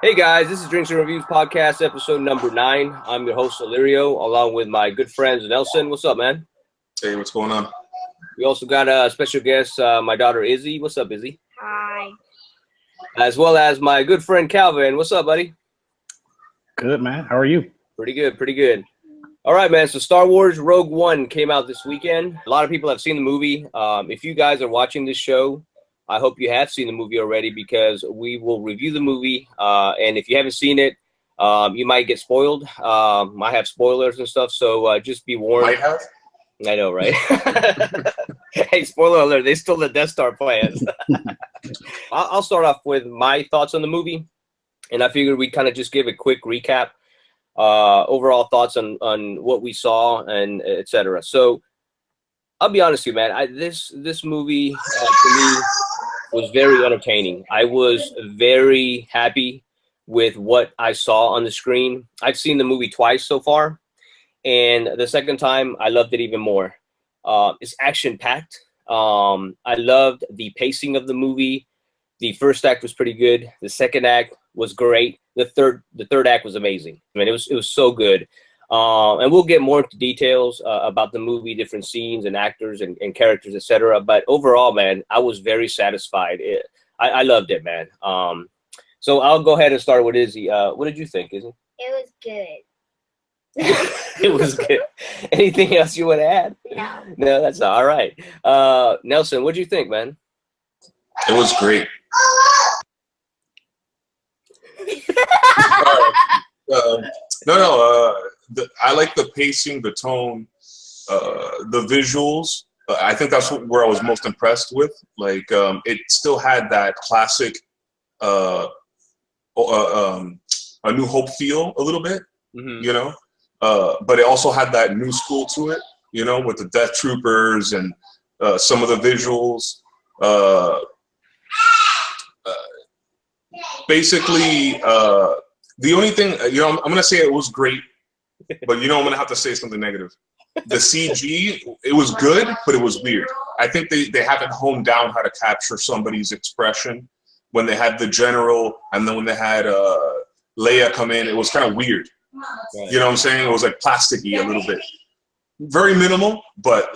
Hey guys, this is Drinks and Reviews Podcast, episode number 9. I'm your host, Illyrio, along with my good friends, Nelson. What's up, man? Hey, what's going on? We also got a special guest, my daughter, Izzy. What's up, Izzy? Hi. As well as my good friend, Calvin. What's up, buddy? Good, man. How are you? Pretty good, pretty good. All right, man. So Star Wars Rogue One came out this weekend. A lot of people have seen the movie. If you guys are watching this show, I hope you have seen the movie already because we will review the movie. And if you haven't seen it, you might get spoiled. I have spoilers and stuff, so just be warned. Might have? I know, right? Hey, spoiler alert, they stole the Death Star plans. I'll start off with my thoughts on the movie. And I figured we'd kind of just give a quick recap, overall thoughts on what we saw and etc. So I'll be honest with you, man. This movie, to me, was very entertaining. I was very happy with what I saw on the screen. I've seen the movie twice so far, and the second time I loved it even more. It's action-packed. I loved the pacing of the movie. The first act was pretty good. The second act was great. The third act was amazing. I mean, it was so good. And we'll get more into details about the movie, different scenes and actors and characters, etc. But overall, man, I was very satisfied. I loved it, man. So I'll go ahead and start with Izzy. What did you think, Izzy? It was good. It was good. Anything else you want to add? No. No, that's all right. Nelson, what did you think, man? It was great. I like the pacing, the tone, the visuals. I think that's where I was most impressed with. Like, it still had that classic A New Hope feel a little bit, you know? But it also had that new school to it, you know, with the Death Troopers and some of the visuals. Basically, the only thing, you know, I'm going to say it was great, but, you know, I'm going to have to say something negative. The CG, it was good, but it was weird. I think they haven't honed down how to capture somebody's expression when they had the general and then when they had Leia come in. It was kind of weird. Right. You know what I'm saying? It was like plasticky a little bit. Very minimal, but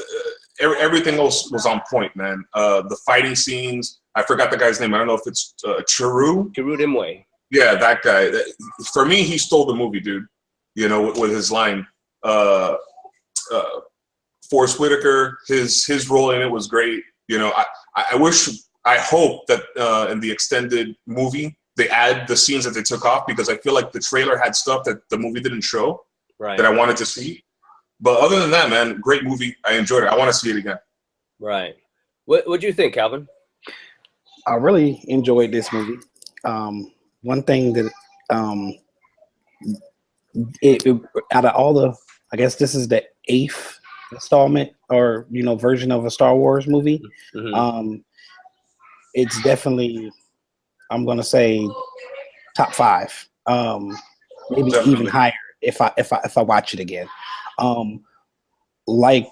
everything else was on point, man. The fighting scenes, I forgot the guy's name. I don't know if it's Chirrut Imwe. Yeah, that guy. For me, he stole the movie, dude. You know, with his line. Forrest Whitaker, his role in it was great. You know, I hope that in the extended movie they add the scenes that they took off, because I feel like the trailer had stuff that the movie didn't show, right, that I wanted to see. But other than that, man, great movie. I enjoyed it. I want to see it again. Right. What do you think, Calvin? I really enjoyed this movie. One thing that out of all the, I guess this is the 8th installment or, you know, version of a Star Wars movie. Mm-hmm. It's definitely, I'm gonna say, top 5, maybe definitely even higher if I watch it again. Like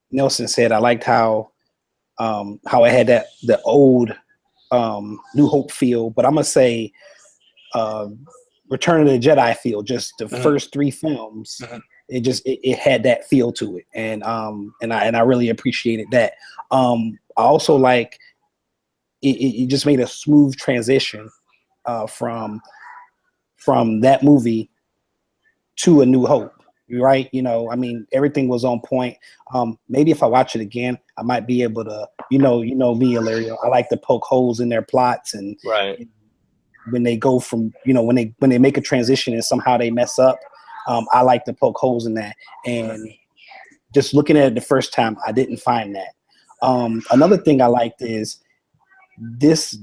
Nelson said, I liked how it had the old New Hope feel, but I'm gonna say Return of the Jedi feel. Just the first 3 films, it had that feel to it, and I really appreciated that. I also like it just made a smooth transition from that movie to A New Hope. Right? You know, I mean, everything was on point. Maybe if I watch it again, I might be able to, you know me, Illyrio. I like to poke holes in their plots, and right. When they go from, you know, when they make a transition and somehow they mess up, I like to poke holes in that. And just looking at it the first time, I didn't find that. Another thing I liked is this.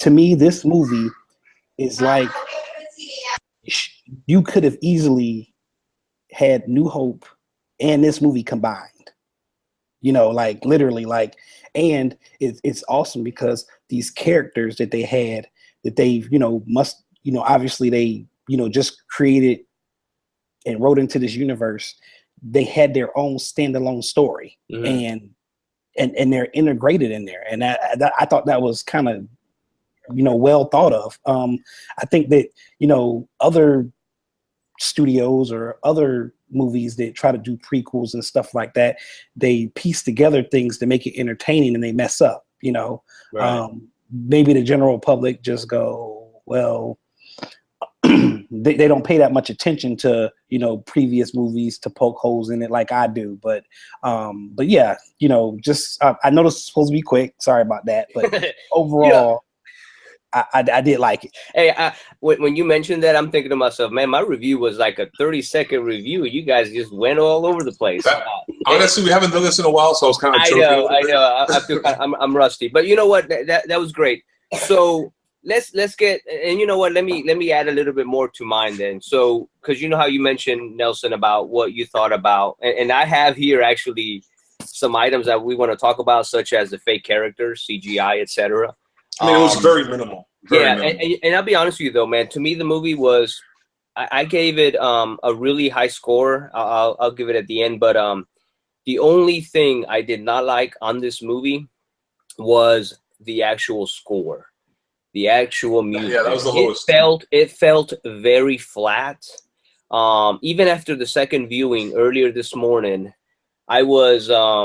To me, this movie is like, you could have easily had New Hope and this movie combined, you know, like literally, like, and it's awesome because these characters that they had, that they, you know, must, you know, obviously they, you know, just created and wrote into this universe. They had their own standalone story, and they're integrated in there. And I thought that was kind of well thought of. I think that other studios or other movies that try to do prequels and stuff like that, they piece together things to make it entertaining and they mess up. Right. Maybe the general public just go, well, they don't pay that much attention to previous movies to poke holes in it like I do. But yeah, just I know this is supposed to be quick. Sorry about that, but overall. I did like it. Hey, when you mentioned that, I'm thinking to myself, man, my review was like a 30-second review. You guys just went all over the place. Honestly, we haven't done this in a while, so I was kind of choking. I know. I feel I'm rusty, but you know what? That was great. So let's get, and you know what? Let me add a little bit more to mine then. So because you know how you mentioned, Nelson, about what you thought about, and I have here actually some items that we want to talk about, such as the fake characters, CGI, etc. I mean, it was very minimal. Minimal. And I'll be honest with you though, man. To me, the movie was, I gave it a really high score. I'll give it at the end, but the only thing I did not like on this movie was the actual score, the actual music. Yeah, that was the lowest. It felt very flat. Even after the second viewing earlier this morning, I was I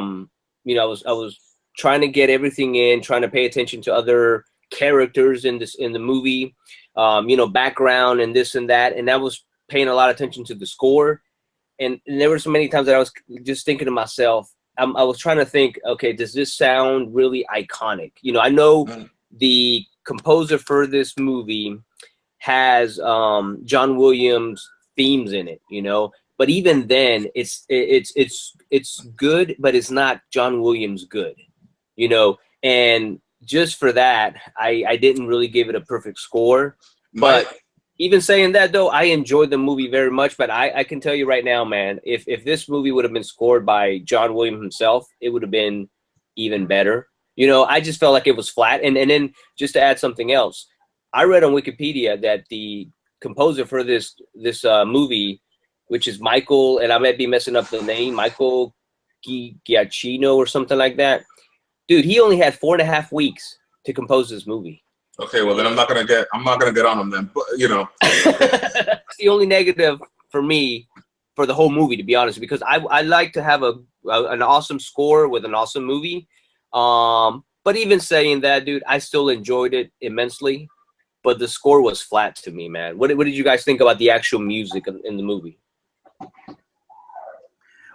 was trying to get everything in, trying to pay attention to other characters in the movie, background and this and that, and I was paying a lot of attention to the score. And there were so many times that I was just thinking to myself, I was trying to think, okay, does this sound really iconic? I know the composer for this movie has John Williams themes in it, but even then, it's good, but it's not John Williams good. And just for that, I didn't really give it a perfect score. But even saying that, though, I enjoyed the movie very much. But I can tell you right now, man, if this movie would have been scored by John Williams himself, it would have been even better. I just felt like it was flat. And then just to add something else, I read on Wikipedia that the composer for this movie, which is Michael, and I might be messing up the name, Michael Giacchino or something like that. Dude, he only had 4.5 weeks to compose this movie. Okay, well then I'm not gonna get on him then. But that's the only negative for me for the whole movie, to be honest, because I like to have an awesome score with an awesome movie. But even saying that, dude, I still enjoyed it immensely. But the score was flat to me, man. What did you guys think about the actual music in the movie?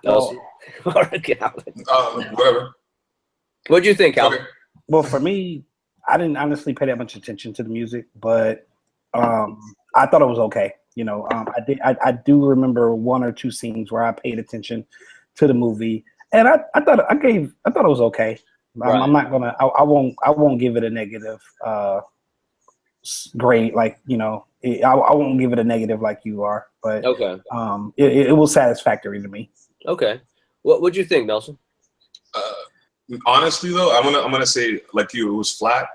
Whatever. What'd you think, Calvin? Okay. Well, for me, I didn't honestly pay that much attention to the music, but I thought it was okay. I do remember one or two scenes where I paid attention to the movie, and I thought it was okay. Right. I'm not gonna. I won't give it a negative grade. Like I won't give it a negative like you are. But okay. It was satisfactory to me. Okay. What'd you think, Nelson? Honestly, though, I'm gonna say like you, it was flat.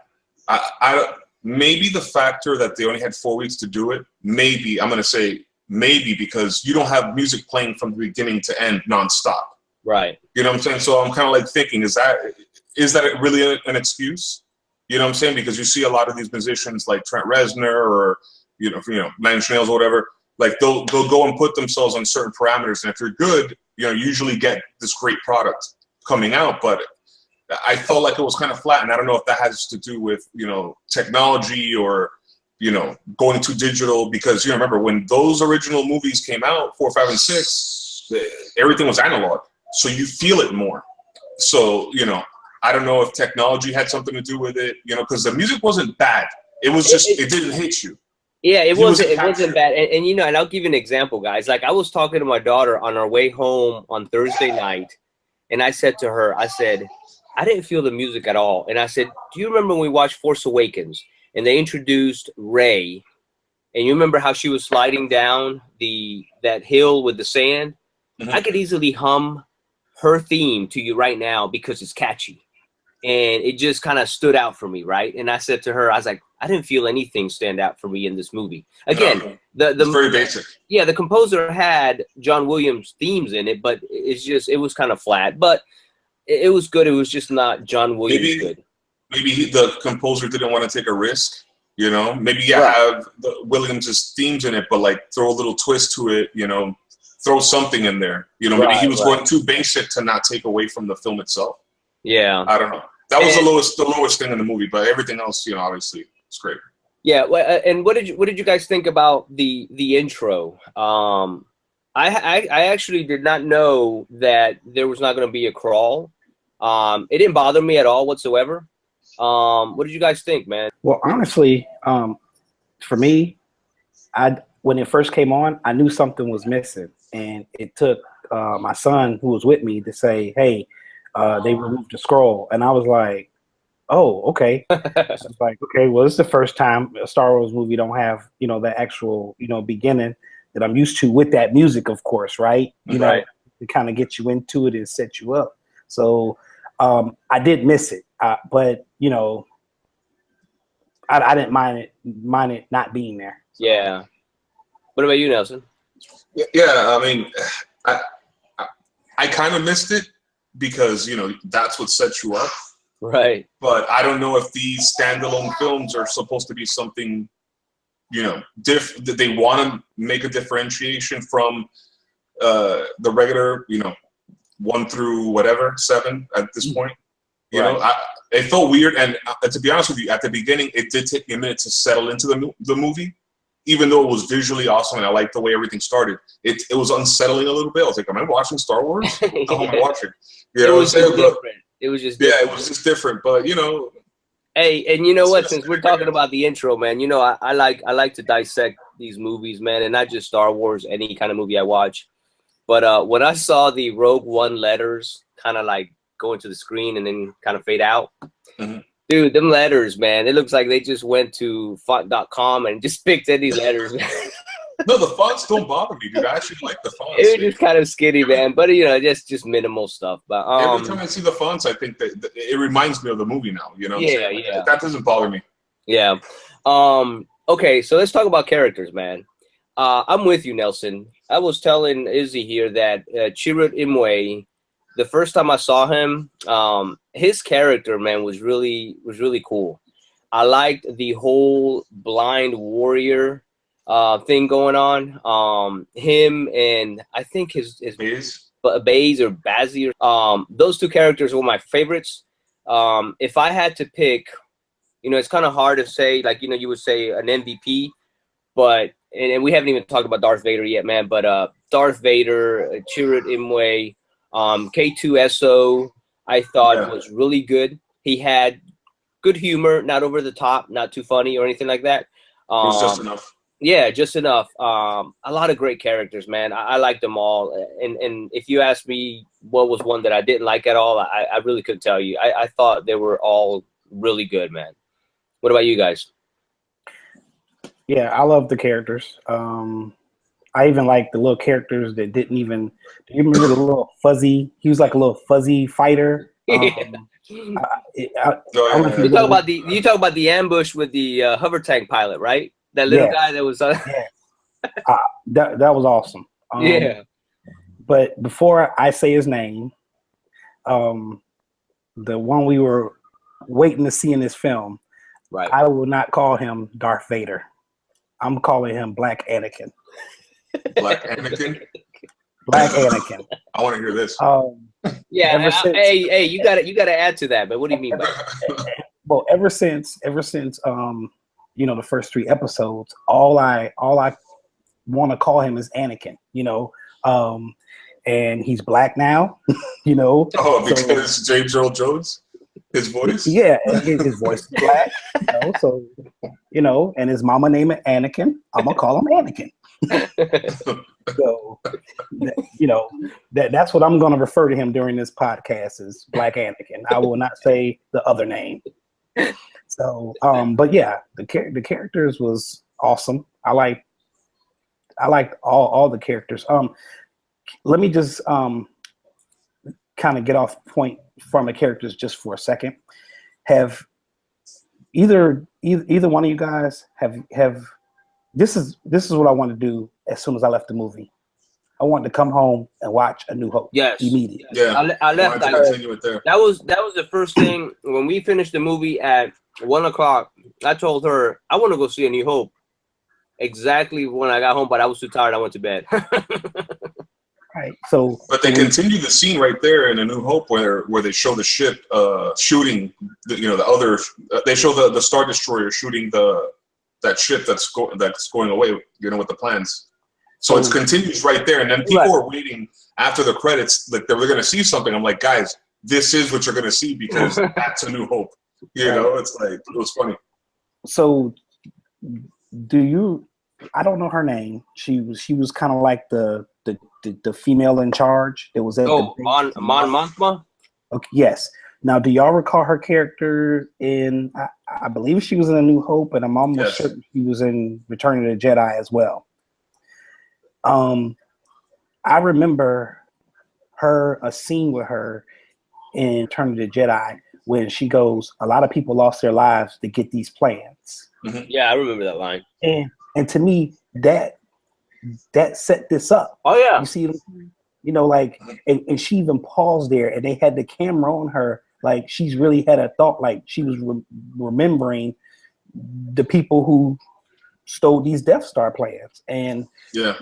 I maybe the factor that they only had 4 weeks to do it. Maybe I'm gonna say maybe because you don't have music playing from the beginning to end nonstop. Right. You know what I'm saying? So I'm kind of like thinking, is that really an excuse? You know what I'm saying? Because you see a lot of these musicians like Trent Reznor or Nine Inch Nails or whatever. Like they'll go and put themselves on certain parameters, and if you're good, you usually get this great product coming out. But I felt like it was kind of flat, and I don't know if that has to do with technology or going to digital, because remember when those original movies came out, 4, 5, and 6, everything was analog, so you feel it more. So I don't know if technology had something to do with it, because the music wasn't bad. It was just it didn't hit you. Yeah, it wasn't bad. And and I'll give you an example, guys. Like I was talking to my daughter on our way home on Thursday night, and I said to her, I said, I didn't feel the music at all. And I said, do you remember when we watched Force Awakens and they introduced Rey, and you remember how she was sliding down that hill with the sand? Mm-hmm. I could easily hum her theme to you right now because it's catchy. And it just kind of stood out for me, right? And I said to her, I was like, I didn't feel anything stand out for me in this movie. Again, it's very basic. Yeah, the composer had John Williams themes in it, but it was kind of flat. But it was good. It was just not John Williams good. maybe the composer didn't want to take a risk. You know, maybe Right. have the Williams' themes in it, but like throw a little twist to it. You know, throw something in there. You know, maybe he was going too basic to not take away from the film itself. Yeah, I don't know. That was the lowest thing in the movie, but everything else, you know, obviously it's great. yeah. And what did you guys think about the intro? I actually did not know that there was not going to be a crawl. It didn't bother me at all whatsoever. What did you guys think, man? Well, honestly, for me, when it first came on, I knew something was missing, and it took my son, who was with me, to say, "Hey, they removed the scroll," and I was like, "Oh, okay." So it's like, okay, well, this is the first time a Star Wars movie don't have, you know, the actual, you know, beginning that I'm used to with that music, of course, right? You know, to kind of get you into it and set you up. So I did miss it, but you know, I didn't mind it not being there. So. Yeah. What about you, Nelson? Yeah, I mean, I kind of missed it because, you know, that's what sets you up. Right. But I don't know if these standalone films are supposed to be something, you know, that they want to make a differentiation from the regular, you know, 1 through whatever 7 at this point. You know, it felt weird, and to be honest with you, at the beginning, it did take me a minute to settle into the movie. Even though it was visually awesome and I liked the way everything started, it was unsettling a little bit. I was like, am I watching Star Wars? What the hell am I watching? You know what I'm saying? It was just different. Yeah, it was just different. But, you know. Hey, and you know what? Since we're talking about the intro, man, you know, I like to dissect these movies, man, and not just Star Wars, any kind of movie I watch. But when I saw the Rogue One letters kind of like go into the screen and then kind of fade out, dude, them letters, man, it looks like they just went to font.com and just picked any letters. No, the fonts don't bother me, dude. I actually like the fonts. It was just kind of skinny, man, but you know, just minimal stuff. But every time I see the fonts, I think that it reminds me of the movie now. You know, yeah. That doesn't bother me. Yeah. Okay, so let's talk about characters, man. I'm with you, Nelson. I was telling Izzy here that Chirrut Imwe, the first time I saw him, his character, man, was really cool. I liked the whole blind warrior thing going on. Him and I think his Baze or Bazzy. Those two characters were my favorites. If I had to pick, you know, it's kind of hard to say, like, you know, you would say an MVP, but and we haven't even talked about Darth Vader yet, man. But Darth Vader, Chirrut Imwe, K2SO, I thought was really good. He had good humor, not over the top, not too funny or anything like that. It was just enough. Yeah, just enough. A lot of great characters, man. I liked them all. And if you ask me what was one that I didn't like at all, I really couldn't tell you. I thought they were all really good, man. What about you guys? Yeah, I love the characters. I even like the little characters that didn't even. Do you remember the little fuzzy? He was like a little fuzzy fighter. You talk about the ambush with the hover tank pilot, right? That little guy that was. That was awesome. Yeah. But before I say his name, the one we were waiting to see in this film, right? I will not call him Darth Vader. I'm calling him Black Anakin. Black Anakin. Black Anakin. I want to hear this. Yeah. Hey, you got to add to that. But what do you mean by that? Well, ever since you know, the first 3 episodes, all I want to call him is Anakin. You know, and he's black now. You know. Oh, because James Earl Jones. His voice? Yeah, his voice is black. You know, so, you know, and his mama named it Anakin. I'm gonna call him Anakin. So, you know, that's what I'm gonna refer to him during this podcast is Black Anakin. I will not say the other name. So, but yeah, the characters was awesome. I liked all the characters. Let me just kind of get off point from the characters just for a second. Have either one of you guys have this is what I want to do as soon as I left the movie. I wanted to come home and watch A New Hope. Yes. Immediately. Yeah. I left. I continue it there. That was the first thing when we finished the movie at 1 o'clock. I told her I want to go see A New Hope. Exactly when I got home, but I was too tired. I went to bed. Right. So, but they continue the scene right there in A New Hope where they show the ship shooting. The other. They show the Star Destroyer shooting that ship that's going away. With the plans. So it continues right there, and then people are waiting after the credits, like they're going to see something. I'm like, guys, this is what you're going to see because that's A New Hope. It's like it was funny. So, I don't know her name. She was kind of like the female in charge. It was Mon Mothma. Okay, yes. Now, do y'all recall her character in? I believe she was in A New Hope, and I'm almost certain she was in Return of the Jedi as well. I remember a scene with her in Return of the Jedi when she goes, "A lot of people lost their lives to get these plans." Mm-hmm. Yeah, I remember that line. And to me, that set this up. Oh yeah, you see, like, and she even paused there, and they had the camera on her, like she's really had a thought, like she was remembering the people who stole these Death Star plans, and it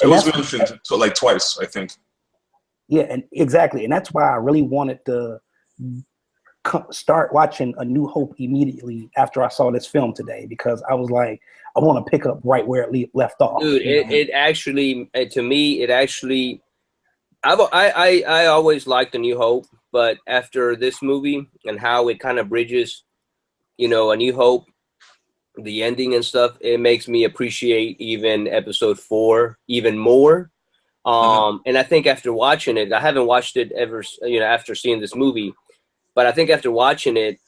was mentioned like twice, I think. Yeah, and exactly, and that's why I really wanted to start watching A New Hope immediately after I saw this film today, because I was like, I want to pick up right where it left off. Dude, it actually, to me, it actually, I always liked A New Hope, but after this movie and how it kind of bridges, A New Hope, the ending and stuff, it makes me appreciate even Episode 4 even more. And I think after watching it, I haven't watched it ever, after seeing this movie, but I think after watching it,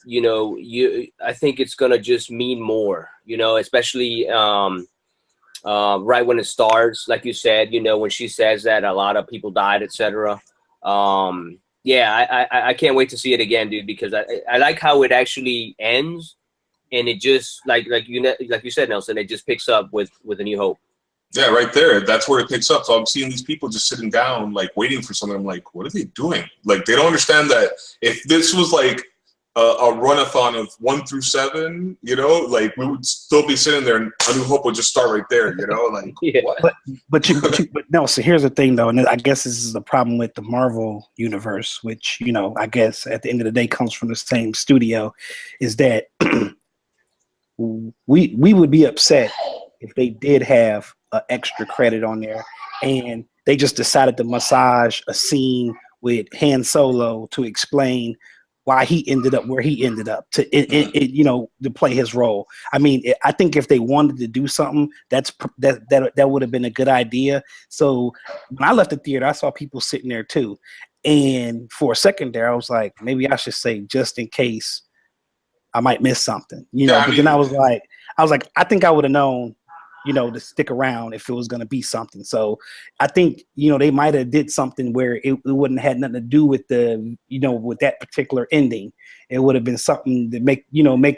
I think it's gonna just mean more, especially right when it starts, like you said, when she says that a lot of people died, etc. I can't wait to see it again, dude, because I like how it actually ends. And it just like you said, Nelson, it just picks up with A New Hope. Yeah, right there. That's where it picks up. So I'm seeing these people just sitting down, like waiting for something. I'm like, what are they doing? Like they don't understand that if this was like a run-a-thon of 1 through 7, like we would still be sitting there, and A New Hope would just start right there. Like what? But no. So here's the thing, though, and I guess this is the problem with the Marvel universe, which I guess at the end of the day comes from the same studio, is that we would be upset if they did have an extra credit on there and they just decided to massage a scene with Han Solo to explain why he ended up where he ended up to play his role. I mean, I think if they wanted to do something, that would have been a good idea. So when I left the theater, I saw people sitting there too, and for a second there, I was like, maybe I should say just in case I might miss something, But then I was like, I think I would have known, to stick around if it was going to be something. So I think, they might have did something where it wouldn't have had nothing to do with with that particular ending. It would have been something that make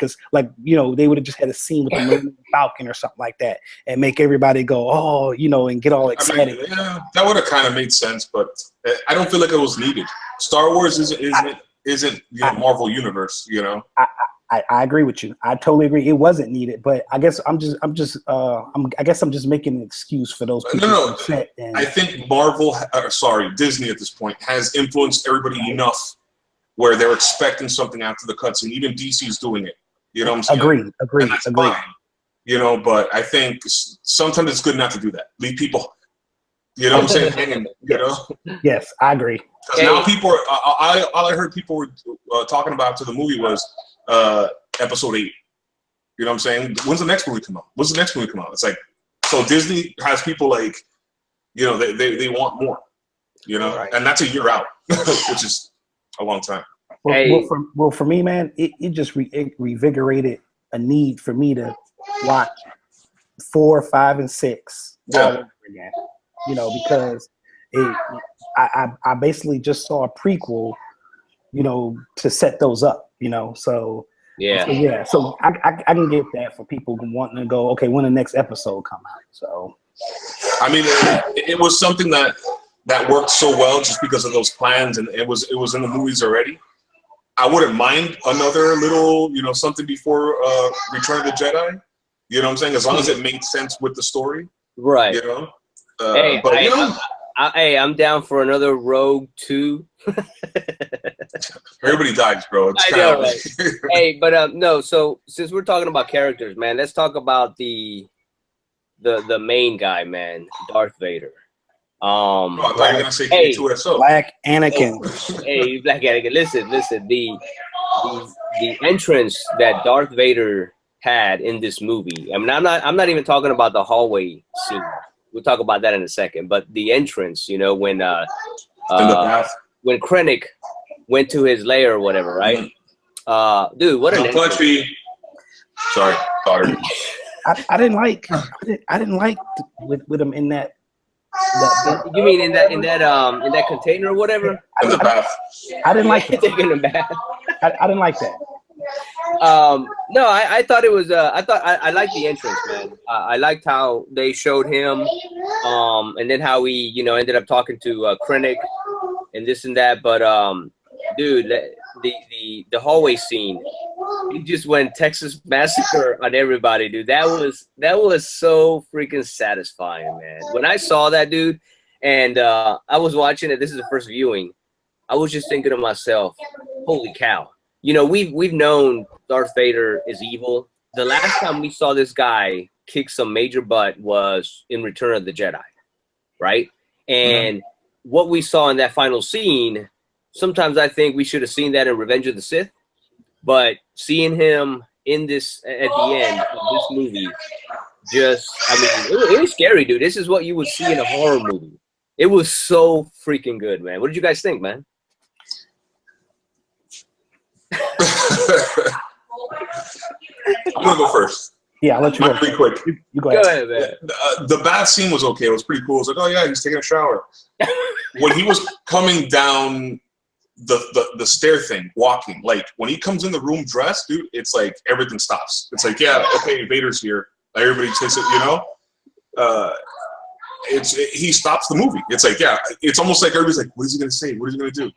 us like, they would have just had a scene with the Millennium Falcon or something like that and make everybody go, oh, and get all excited. I mean, yeah, that would have kind of made sense, but I don't feel like it was needed. Star Wars isn't Marvel universe, I agree with you. I totally agree. It wasn't needed, but I guess I'm just making an excuse for those people. No. I think Disney at this point has influenced everybody enough where they're expecting something after the cutscene. Even DC is doing it. You know what I'm saying? Agreed. And that's fine. But I think sometimes it's good not to do that. Leave people, what I'm saying, hanging, Yes, I agree. Because now people are, all I heard people were talking about after the movie was Episode 8. You know what I'm saying? When's the next movie come out? When's the next movie come out? It's like, so Disney has people like, they want more, right. And that's a year out, which is a long time. Well, for me, man, it just revigorated a need for me to watch 4, 5, and 6 all over again. Because I basically just saw a prequel, to set those up. So I can get that for people who want to go, okay, when the next episode come out. So I mean, it was something that worked so well just because of those plans, and it was in the movies already. I wouldn't mind another little, you know, something before Return of the Jedi. You know what I'm saying? As long as it made sense with the story. Right. You know? Hey, but, you know, I'm down for another Rogue 2. Everybody dies, bro. It's I know, right? Hey, but no. So since we're talking about characters, man, let's talk about the main guy, man, Darth Vader. I thought you were gonna say K2SO. Black Anakin. Hey, Black Anakin. Listen. The entrance that Darth Vader had in this movie. I mean, I'm not even talking about the hallway scene. We'll talk about that in a second. But the entrance, you know, when in the bath. When Krennic went to his lair or whatever, right? Dude, what an entrance. Sorry, daughter. I didn't like with him in that. You mean in that container or whatever? In the bath. I didn't like it. Taking a bath. I didn't like that. No, I thought it was. I liked the entrance, man. I liked how they showed him, and then how he, you know, ended up talking to Krennic and this and that. But dude, the hallway scene, he just went Texas Massacre on everybody, dude. That was so freaking satisfying, man. When I saw that, dude, and I was watching it. This is the first viewing. I was just thinking to myself, holy cow. You know, we've known Darth Vader is evil. The last time we saw this guy kick some major butt was in Return of the Jedi, right? And what we saw in that final scene, sometimes I think we should have seen that in Revenge of the Sith, but seeing him in this at the end of this movie, just, I mean, it was scary, dude. This is what you would see in a horror movie. It was so freaking good, man. What did you guys think, man? I'm gonna go first. Yeah, I'll let you go. Pretty quick. You go ahead. Man. The bath scene was okay. It was pretty cool. It was like, oh yeah, he's taking a shower. When he was coming down the stair thing, walking, like when he comes in the room dressed, dude, it's like everything stops. It's like, yeah, okay, Vader's here. Everybody takes it, you know. He stops the movie. It's like, yeah, it's almost like everybody's like, what is he gonna say? What is he gonna do?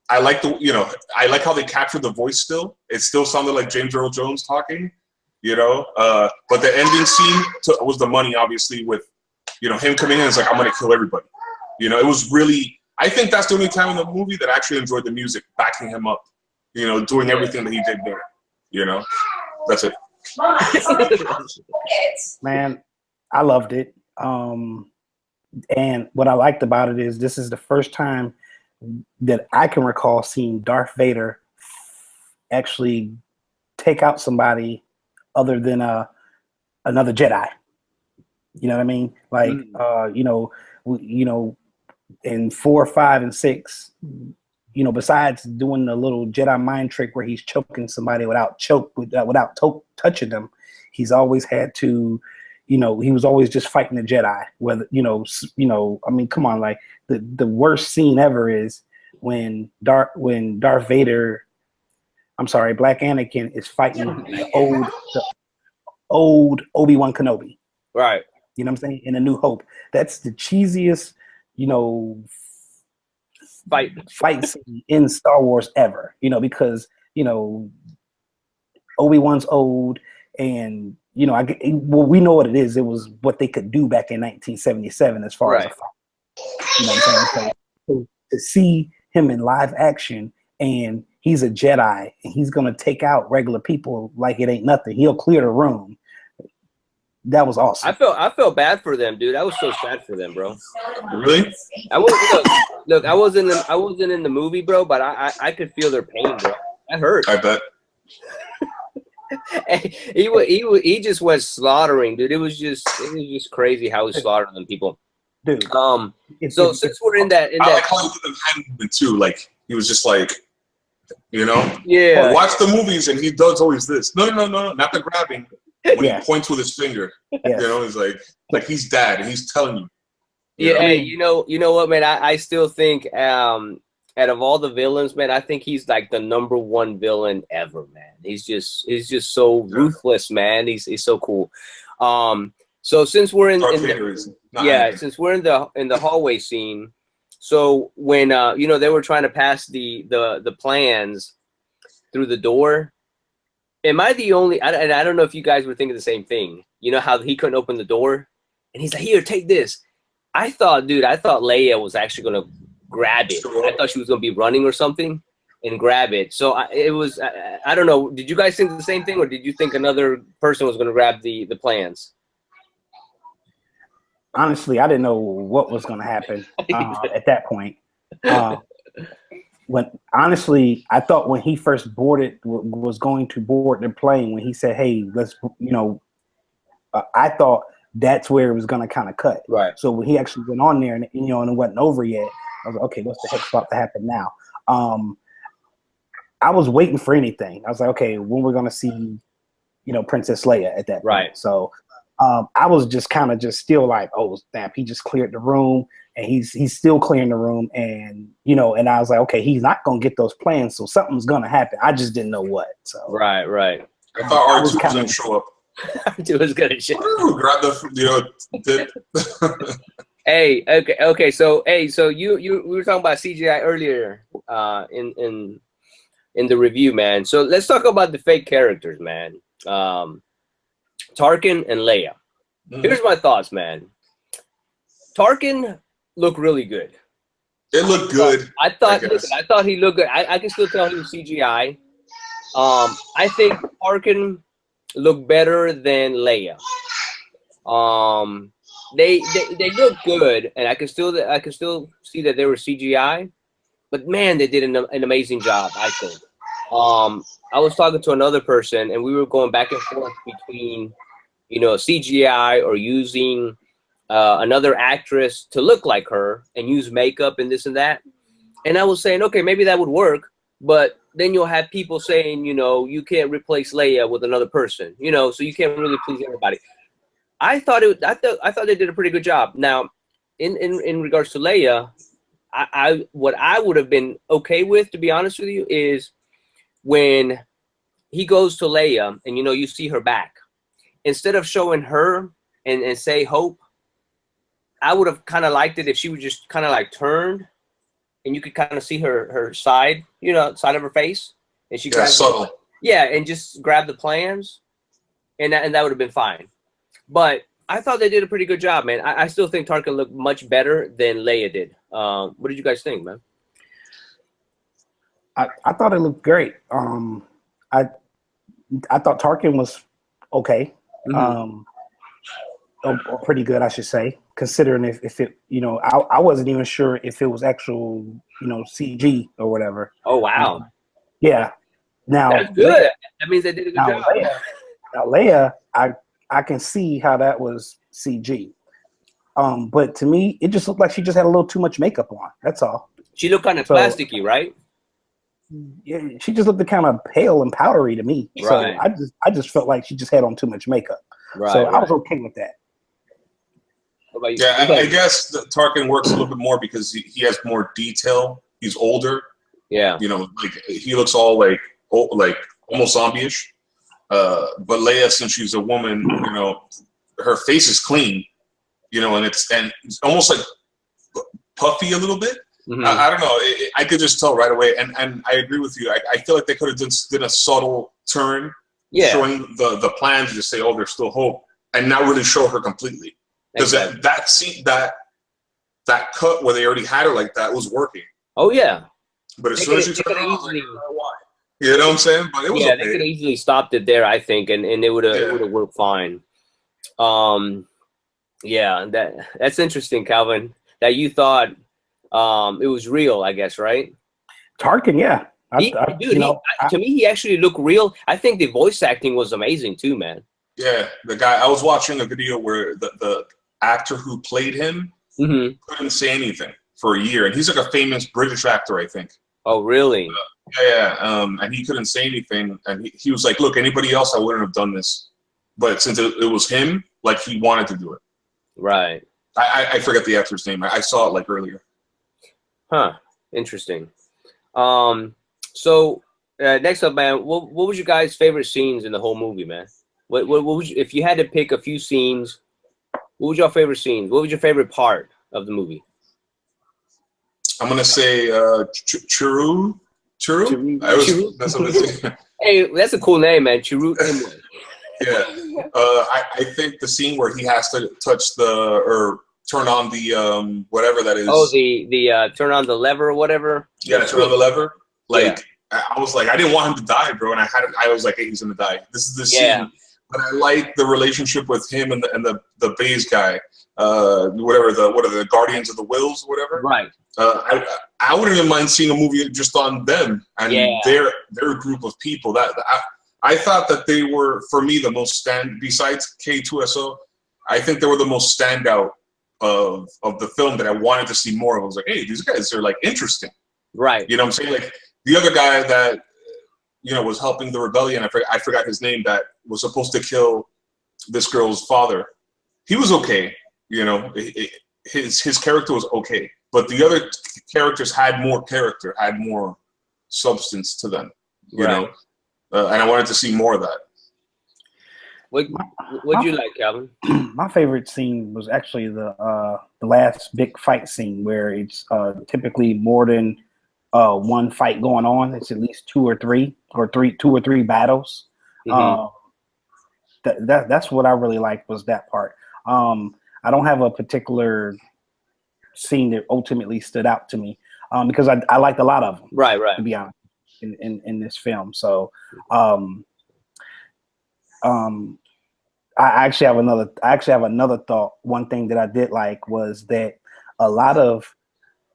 I like I like how they captured the voice still. It still sounded like James Earl Jones talking, you know. But the ending scene was the money, obviously, with, you know, him coming in. It's like, I'm gonna kill everybody. You know, it was really. I think that's the only time in the movie that I actually enjoyed the music, backing him up. You know, doing everything that he did there. You know, that's it. Man, I loved it. And what I liked about it is this is the first time that I can recall seeing Darth Vader actually take out somebody other than another Jedi. You know what I mean? Like, you know, in 4, 5, and 6, you know, besides doing the little Jedi mind trick where he's choking somebody without touching them, he's always had to, you know, he was always just fighting the Jedi. Whether, you know, I mean, come on, like the worst scene ever is when Black Anakin is fighting the old Obi-Wan Kenobi. Right. You know what I'm saying? In A New Hope. That's the cheesiest, you know, fight scene in Star Wars ever. You know, because, you know, Obi-Wan's old, and, you know, we know what it is. It was what they could do back in 1977 as far as a fight. You know what I'm saying? So to see him in live action, and he's a Jedi, and he's gonna take out regular people like it ain't nothing. He'll clear the room. That was awesome. I felt bad for them, dude. I was so sad for them, bro. Really? Look, I wasn't in the movie, bro, but I could feel their pain, bro. That hurt. I bet. he just went slaughtering, dude. It was just crazy how he slaughtered them people, dude. So since we're in that, I like how he did the hand movement too. Like he was just like, you know, yeah. Watch the movies, and he does always this. No, not the grabbing. When he points with his finger, you know, he's like he's dad, and he's telling you. Yeah, hey, you know what, man? I still think, out of all the villains, man, I think he's like the #1 villain ever, man. He's just so ruthless, man. He's so cool. So since we're in, yeah, since we're in the hallway scene, so when you know, they were trying to pass the plans through the door. Am I the only? And I don't know if you guys were thinking the same thing. You know how he couldn't open the door, and he's like, "Here, take this." I thought Leia was actually gonna grab it. I thought she was gonna be running or something and grab it. So I don't know. Did you guys think the same thing, or did you think another person was gonna grab the plans? Honestly, I didn't know what was going to happen at that point. Honestly, I thought when he first was going to board the plane, when he said, "Hey, let's," I thought that's where it was going to kind of cut. Right. So when he actually went on there and and it wasn't over yet, I was like, okay, what's the heck's about to happen now? I was waiting for anything. I was like, okay, when we're going to see, Princess Leia at that point. Right. So I was just kind of still like, oh, snap, he just cleared the room and he's still clearing the room. And, and I was like, okay, he's not going to get those plans. So something's going to happen. I just didn't know what. So Right. I thought R2 was going to show up. R2 was going to show up. Grab the, Hey, okay. So we were talking about CGI earlier in the review, man. So let's talk about the fake characters, man. Tarkin and Leia. Here's my thoughts, man. Tarkin looked really good. It looked good. I thought he looked good. I can still tell he was CGI. I think Tarkin looked better than Leia. They look good, and I can still see that they were CGI. But man, they did an amazing job, I think. I was talking to another person, and we were going back and forth between, CGI or using another actress to look like her and use makeup and this and that. And I was saying, okay, maybe that would work, but then you'll have people saying, you can't replace Leia with another person, so you can't really please everybody. I thought they did a pretty good job. Now, in regards to Leia, what I would have been okay with, to be honest with you, is when he goes to Leia and you see her back, instead of showing her and say Hope, I would have kind of liked it if she would just kind of like turn and you could kind of see her side, side of her face, and she grabs subtle. And just grab the plans, and that would have been fine. But I thought they did a pretty good job, man. I still think Tarkin looked much better than Leia did. What did you guys think, man? I thought it looked great. I thought Tarkin was okay. Or pretty good, I should say, considering if it, I wasn't even sure if it was actual, CG or whatever. Oh, wow. Yeah. Now that's good. That means they did a good job. Leia, I can see how that was CG. But to me, it just looked like she just had a little too much makeup on. That's all. She looked kind of plasticky, right? Yeah, she just looked kind of pale and powdery to me. Right. So I just felt like she just had on too much makeup. Right. So I was okay with that. What about you? Yeah, I guess Tarkin works a little bit more because he has more detail. He's older. Yeah. Like he looks all like almost zombie-ish. But Leia, since she's a woman, her face is clean, and it's almost like puffy a little bit. Mm-hmm. I don't know. I could just tell right away, and I agree with you. I feel like they could have done a subtle turn, showing the plans, just say, "Oh, there's still hope," and not really show her completely. Because that scene, that cut where they already had her like that was working. Oh yeah. But as soon as she turned around, like, why? You know what I'm saying? But it was okay. They could have easily stopped it there, I think, and it would have worked fine. That's interesting, Calvin. That you thought it was real, I guess, right? Tarkin, yeah. To me, he actually looked real. I think the voice acting was amazing too, man. Yeah, the guy. I was watching a video where the actor who played him couldn't say anything for a year, and he's like a famous British actor, I think. Oh, really? And he couldn't say anything, and he was like, "Look, anybody else, I wouldn't have done this, but since it was him, like he wanted to do it." Right. I forget the actor's name. I saw it like earlier. Huh. Interesting. So next up, man, what was your guys' favorite scenes in the whole movie, man? What would you, if you had to pick a few scenes? What was your favorite scenes? What was your favorite part of the movie? I'm gonna say Chirrut. That's what it's. Hey, that's a cool name, man. Chirrut. Yeah. I think the scene where he has to touch or turn on the whatever that is. Oh, the turn on the lever or whatever. Yeah, turn on the lever. Like I was like, I didn't want him to die, bro, and I was like, hey, he's gonna die. This is the scene. But I like the relationship with him and the Baze guy. What are the Guardians of the Wills, whatever. Right. I wouldn't even mind seeing a movie just on them and their group of people. I thought that they were, for me, the most besides K2SO, I think they were the most standout of the film that I wanted to see more of. I was like, hey, these guys are like interesting. Right. You know what I'm saying? Like the other guy that, you know, was helping the rebellion, I forgot his name, that was supposed to kill this girl's father. He was okay. You know, his character was okay. But the other characters had more character, had more substance to them. You know? And I wanted to see more of that. What'd you like, Calvin? My favorite scene was actually the last big fight scene, where it's typically more than one fight going on. It's at least two or three battles. Mm-hmm. That's what I really liked, was that part. I don't have a particular scene that ultimately stood out to me, because I liked a lot of them. Right. To be honest, in this film. So, I actually have another thought. One thing that I did like was that a lot of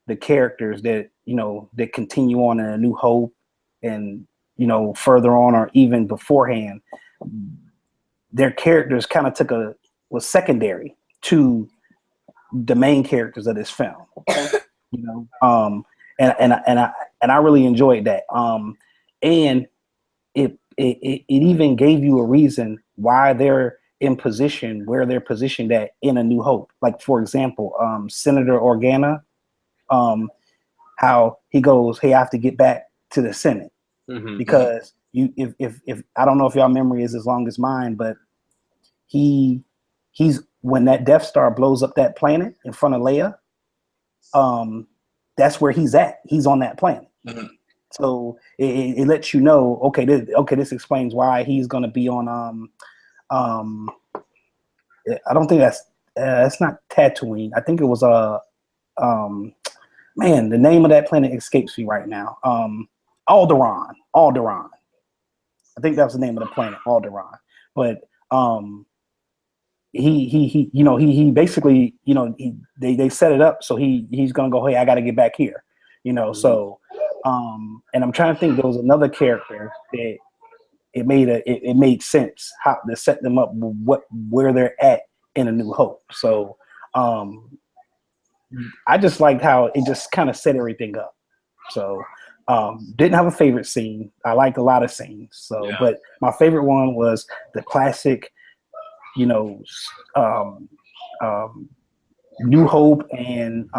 the characters that, you know, that continue on in A New Hope and, you know, further on, or even beforehand, their characters kind of was secondary to the main characters of this film. You know, and I really enjoyed that. And it even gave you a reason why they're in position where they're positioned at in A New Hope. Like, for example, Senator Organa, how he goes, hey, I have to get back to the Senate. Mm-hmm. Because if I don't know if y'all memory is as long as mine, but he's when that Death Star blows up that planet in front of Leia, that's where he's at. He's on that planet. Mm-hmm. So it lets you know, okay, this explains why he's going to be on. I don't think that's not Tatooine. I think it was man, the name of that planet escapes me right now. Alderaan. I think that was the name of the planet, Alderaan. But he you know, he basically, you know, they set it up so he's gonna go, hey, I got to get back here, you know. Mm-hmm. So and I'm trying to think, there was another character that it made sense how to set them up where they're at in A New Hope. So I just liked how it just kind of set everything up. So didn't have a favorite scene. I liked a lot of scenes. So, but my favorite one was the classic, you know, New Hope and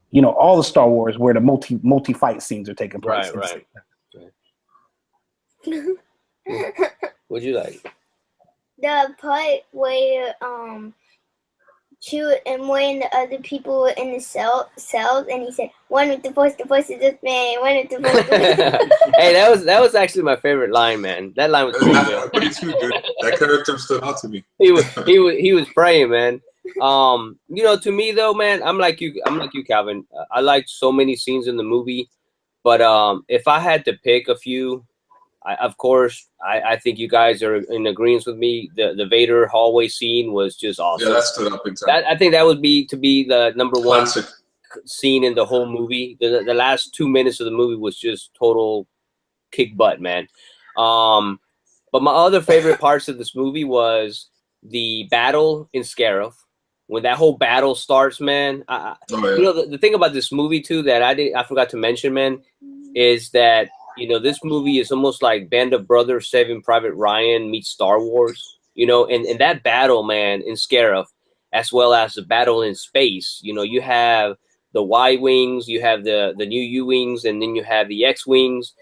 you know, all the Star Wars where the multi fight scenes are taking place. Right. What'd you like? The part where Chewie and when the other people were in the cells, and he said, "One with the Force is this man. One with the Force." Hey, that was actually my favorite line, man. That line was pretty good. That character stood out to me. He was praying, man. You know, to me though, man, I'm like you, Calvin. I liked so many scenes in the movie, but if I had to pick a few, of course, I think you guys are in agreement with me. The Vader hallway scene was just awesome. Yeah, that stood up big time. I think that would be the number Classic. One scene in the whole movie. The last 2 minutes of the movie was just total kick butt, man. But my other favorite parts of this movie was the battle in Scarif. When that whole battle starts, man. You know, the thing about this movie too that I forgot to mention, man, is that, you know, this movie is almost like Band of Brothers, Saving Private Ryan meets Star Wars. You know, and that battle, man, in Scarif, as well as the battle in space. You know, you have the Y-wings, you have the new U-wings, and then you have the X-wings.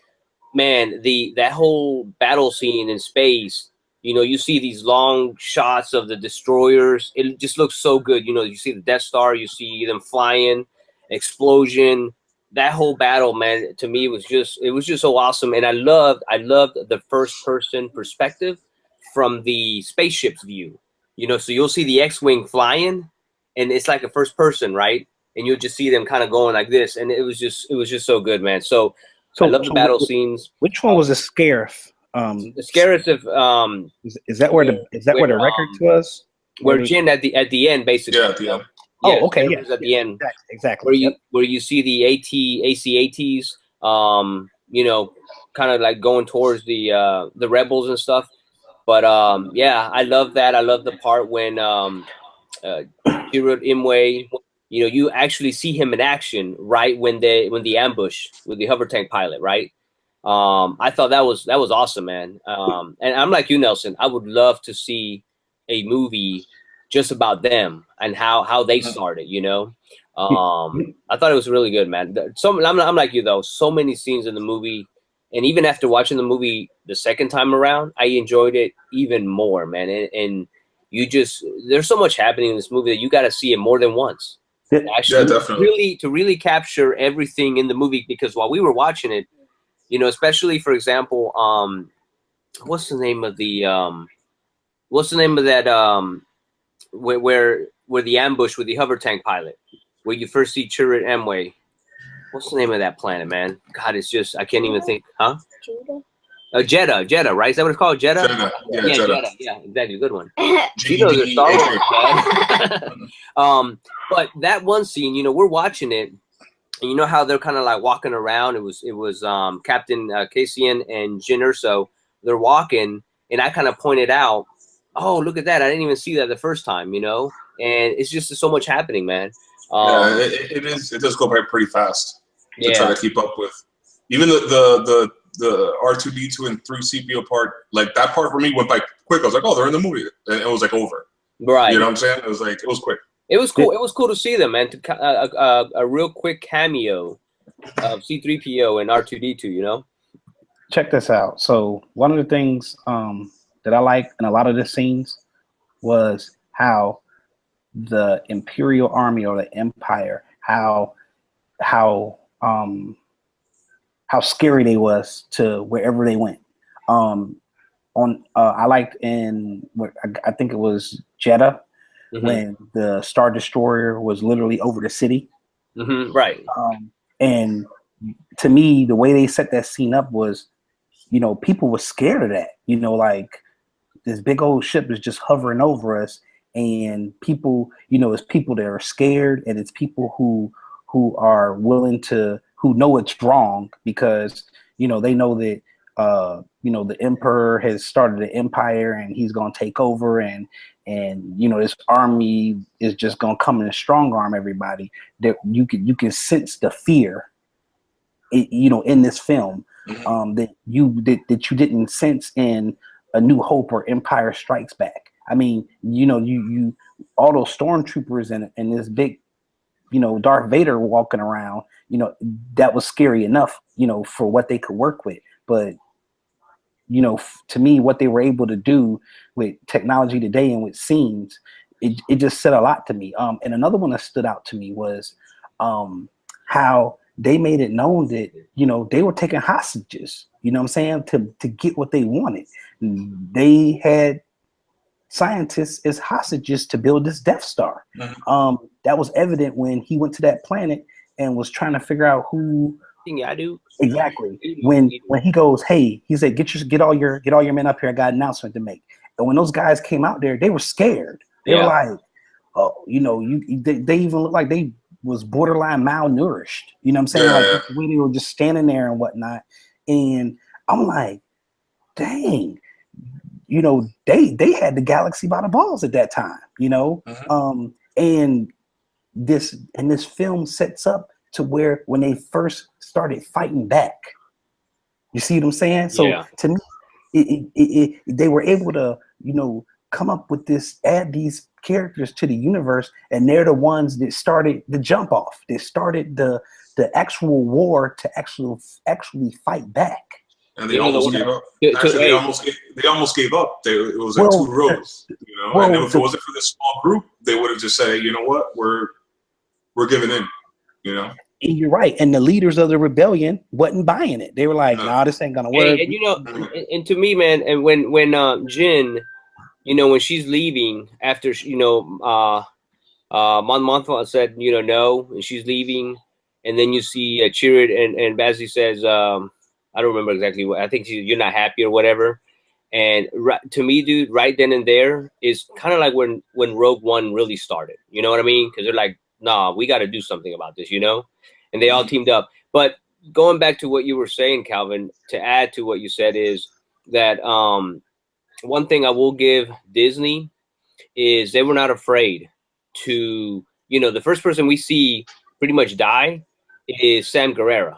Man, that whole battle scene in space, You see these long shots of the destroyers. It just looks so good. You see the Death Star, you see them flying, explosion. That whole battle, man, to me was just so awesome. And I loved the first person perspective from the spaceship's view. So you'll see the X-Wing flying, and it's like a first person, right? And you'll just see them kind of going like this, and it was just so good, man. So I love the battle scenes. Which one was the Scarif? The Scarif of is that where the records was? Where Jin at the end, basically. Yeah, at the end. Yeah, oh, okay. At the end, exactly. Where you see the ACATs, kind of like going towards the rebels and stuff. But yeah, I love that. I love the part when Jirud Imwe, you actually see him in action right when the ambush with the hover tank pilot, right? I thought that was awesome, man. And I'm like you, Nelson. I would love to see a movie just about them and how they started. I thought it was really good, man. I'm like you though. So many scenes in the movie, and even after watching the movie the second time around, I enjoyed it even more, man. And there's so much happening in this movie that you got to see it more than once. Actually, definitely. to really capture everything in the movie, because while we were watching it, especially for example, what's the name of that where the ambush with the hover tank pilot, where you first see Chirrut Imwe. What's the name of that planet, man? God, it's just, I can't even think. Huh? Jeddah, right? Is that what it's called? Jeddah? Yeah, Jeddah. Yeah, exactly. Good one. She knows her Star Wars, man. But that one scene, we're watching it, and how they're kind of like walking around. It was Captain Cassian and Jyn Erso. They're walking, and I kind of pointed out, oh, look at that. I didn't even see that the first time, and it's just so much happening, man. Yeah, it is. It does go by pretty fast to try to keep up with. Even the R2D2 and 3CPO part, like that part for me went by quick. I was like, oh, they're in the movie, and it was like over. Right. You know what I'm saying? It was quick. It was cool. It was cool to see them, man. A real quick cameo of C3PO and R2D2. Check this out. So one of the things that I like in a lot of the scenes was how the Imperial Army or the Empire, how scary they was to wherever they went. I liked I think it was Jeddah, when the Star Destroyer was literally over the city. Right. And to me, the way they set that scene up was, people were scared of that. Like this big old ship is just hovering over us, and people, it's people that are scared, and it's people who are willing to, who know it's wrong because, they know that, the emperor has started an empire and he's going to take over, and this army is just going to come and strong arm everybody. That you can sense the fear, in this film, that you didn't sense in A New Hope or Empire Strikes Back. I mean, you all those stormtroopers and this big, Darth Vader walking around, that was scary enough, for what they could work with. But, to me, what they were able to do with technology today and with scenes, it just said a lot to me. And another one that stood out to me was how they made it known that, they were taking hostages, what I'm saying, to get what they wanted. They had scientists as hostages to build this Death Star. That was evident when he went to that planet and was trying to figure out who. Exactly. When he goes, hey, he said, get all your men up here. I got an announcement to make. And when those guys came out there, they were scared. They were like, oh, they even looked like they was borderline malnourished. You know what I'm saying? Like the way they were just standing there and whatnot. And I'm like, dang, they had the galaxy by the balls at that time, and this film sets up to where when they first started fighting back, you see what I'm saying? So to me, they were able to, come up with add these characters to the universe, and they're the ones that started the jump off. They started the actual war to actually fight back. And they almost gave up. Actually, they almost gave up. It was like 2 rows, you know. And if it wasn't for this small group, they would have just said, hey, you know what, we're giving in, you know. And you're right. And the leaders of the rebellion wasn't buying it. They were like, "Nah, this ain't gonna work." And you know, and to me, man, and when Jin, you know, when she's leaving after, you know, Mon said, you know, no, and she's leaving, and then you see Chirrut and Bazzy says, I don't remember exactly what, I think you're not happy or whatever. And to me, dude, right then and there is kind of like when Rogue One really started. You know what I mean? Because they're like, nah, we got to do something about this, you know? And they all teamed up. But going back to what you were saying, Calvin, to add to what you said is that one thing I will give Disney is they were not afraid to, you know, the first person we see pretty much die is Sam Guerrera,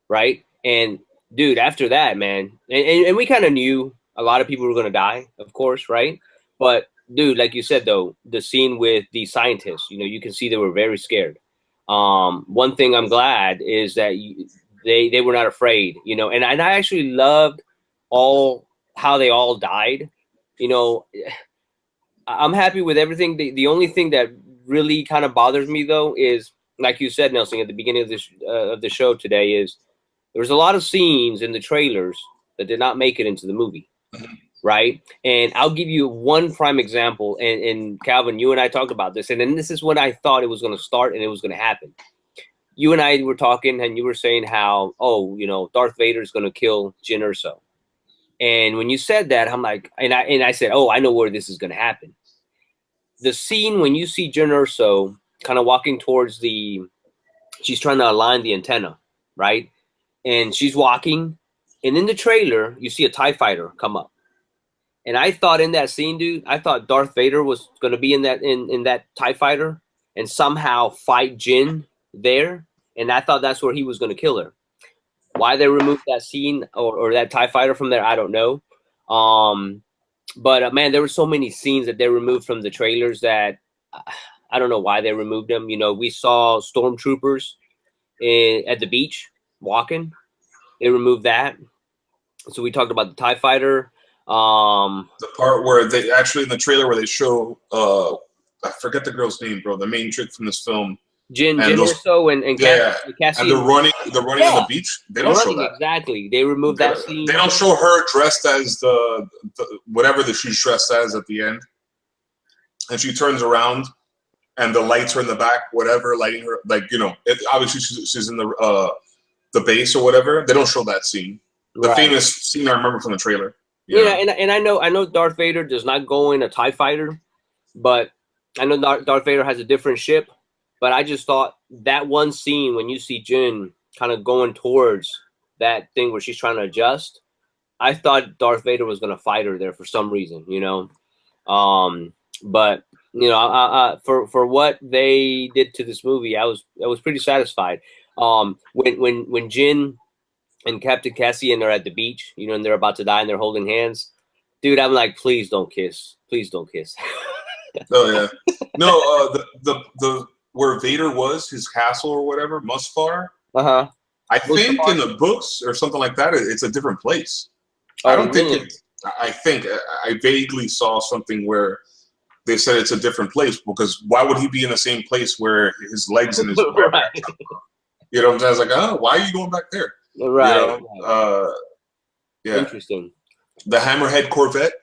right? And dude, after that, man, and we kind of knew a lot of people were going to die, of course, right? But dude, like you said, though, the scene with the scientists, you know, you can see they were very scared. One thing I'm glad is that they were not afraid, you know, and I actually loved how they all died. You know, I'm happy with everything. The only thing that really kind of bothers me, though, is, like you said, Nelson, at the beginning of the show today, is there's a lot of scenes in the trailers that did not make it into the movie, right? And I'll give you one prime example. And Calvin, you and I talked about this, and then this is when I thought it was going to start and it was going to happen. You and I were talking, and you were saying how, oh, you know, Darth Vader is going to kill Jyn Erso. And when you said that, I'm like, and I said, oh, I know where this is going to happen. The scene when you see Jyn Erso kind of walking towards she's trying to align the antenna, right? And she's walking, and in the trailer, you see a TIE fighter come up. And I thought in that scene, dude, I thought Darth Vader was going to be in that TIE fighter and somehow fight Jyn there. And I thought that's where he was going to kill her. Why they removed that scene or that TIE fighter from there, I don't know. But man, there were so many scenes that they removed from the trailers that I don't know why they removed them. You know, we saw stormtroopers at the beach walking. They removed that. So we talked about the TIE fighter. The part where they actually in the trailer where they show I forget the girl's name, bro. The main chick from this film. Jyn Erso and Cassie. And they're running on the beach. They don't show that. Exactly. They removed that scene. They don't show her dressed as the whatever that she's dressed as at the end. And she turns around and the lights are in the back, whatever, lighting her, like, you know, obviously she's in the base or whatever. They don't show that scene. The famous scene I remember from the trailer. Yeah, and I know Darth Vader does not go in a TIE fighter, but I know Darth Vader has a different ship. But I just thought that one scene when you see Jyn kind of going towards that thing where she's trying to adjust, I thought Darth Vader was going to fight her there for some reason, you know. But you know, for what they did to this movie, I was pretty satisfied. When Jyn and Captain Cassian are at the beach, you know, and they're about to die and they're holding hands, dude, I'm like, please don't kiss, please don't kiss. Oh yeah, no, the where Vader was, his castle or whatever, Mustafar. I think in the books or something like that, it's a different place. I don't think. I vaguely saw something where they said it's a different place because why would he be in the same place where his legs and his right. You know what I'm saying? I was like, oh, why are you going back there? Right. You know? Yeah. Interesting. The Hammerhead Corvette.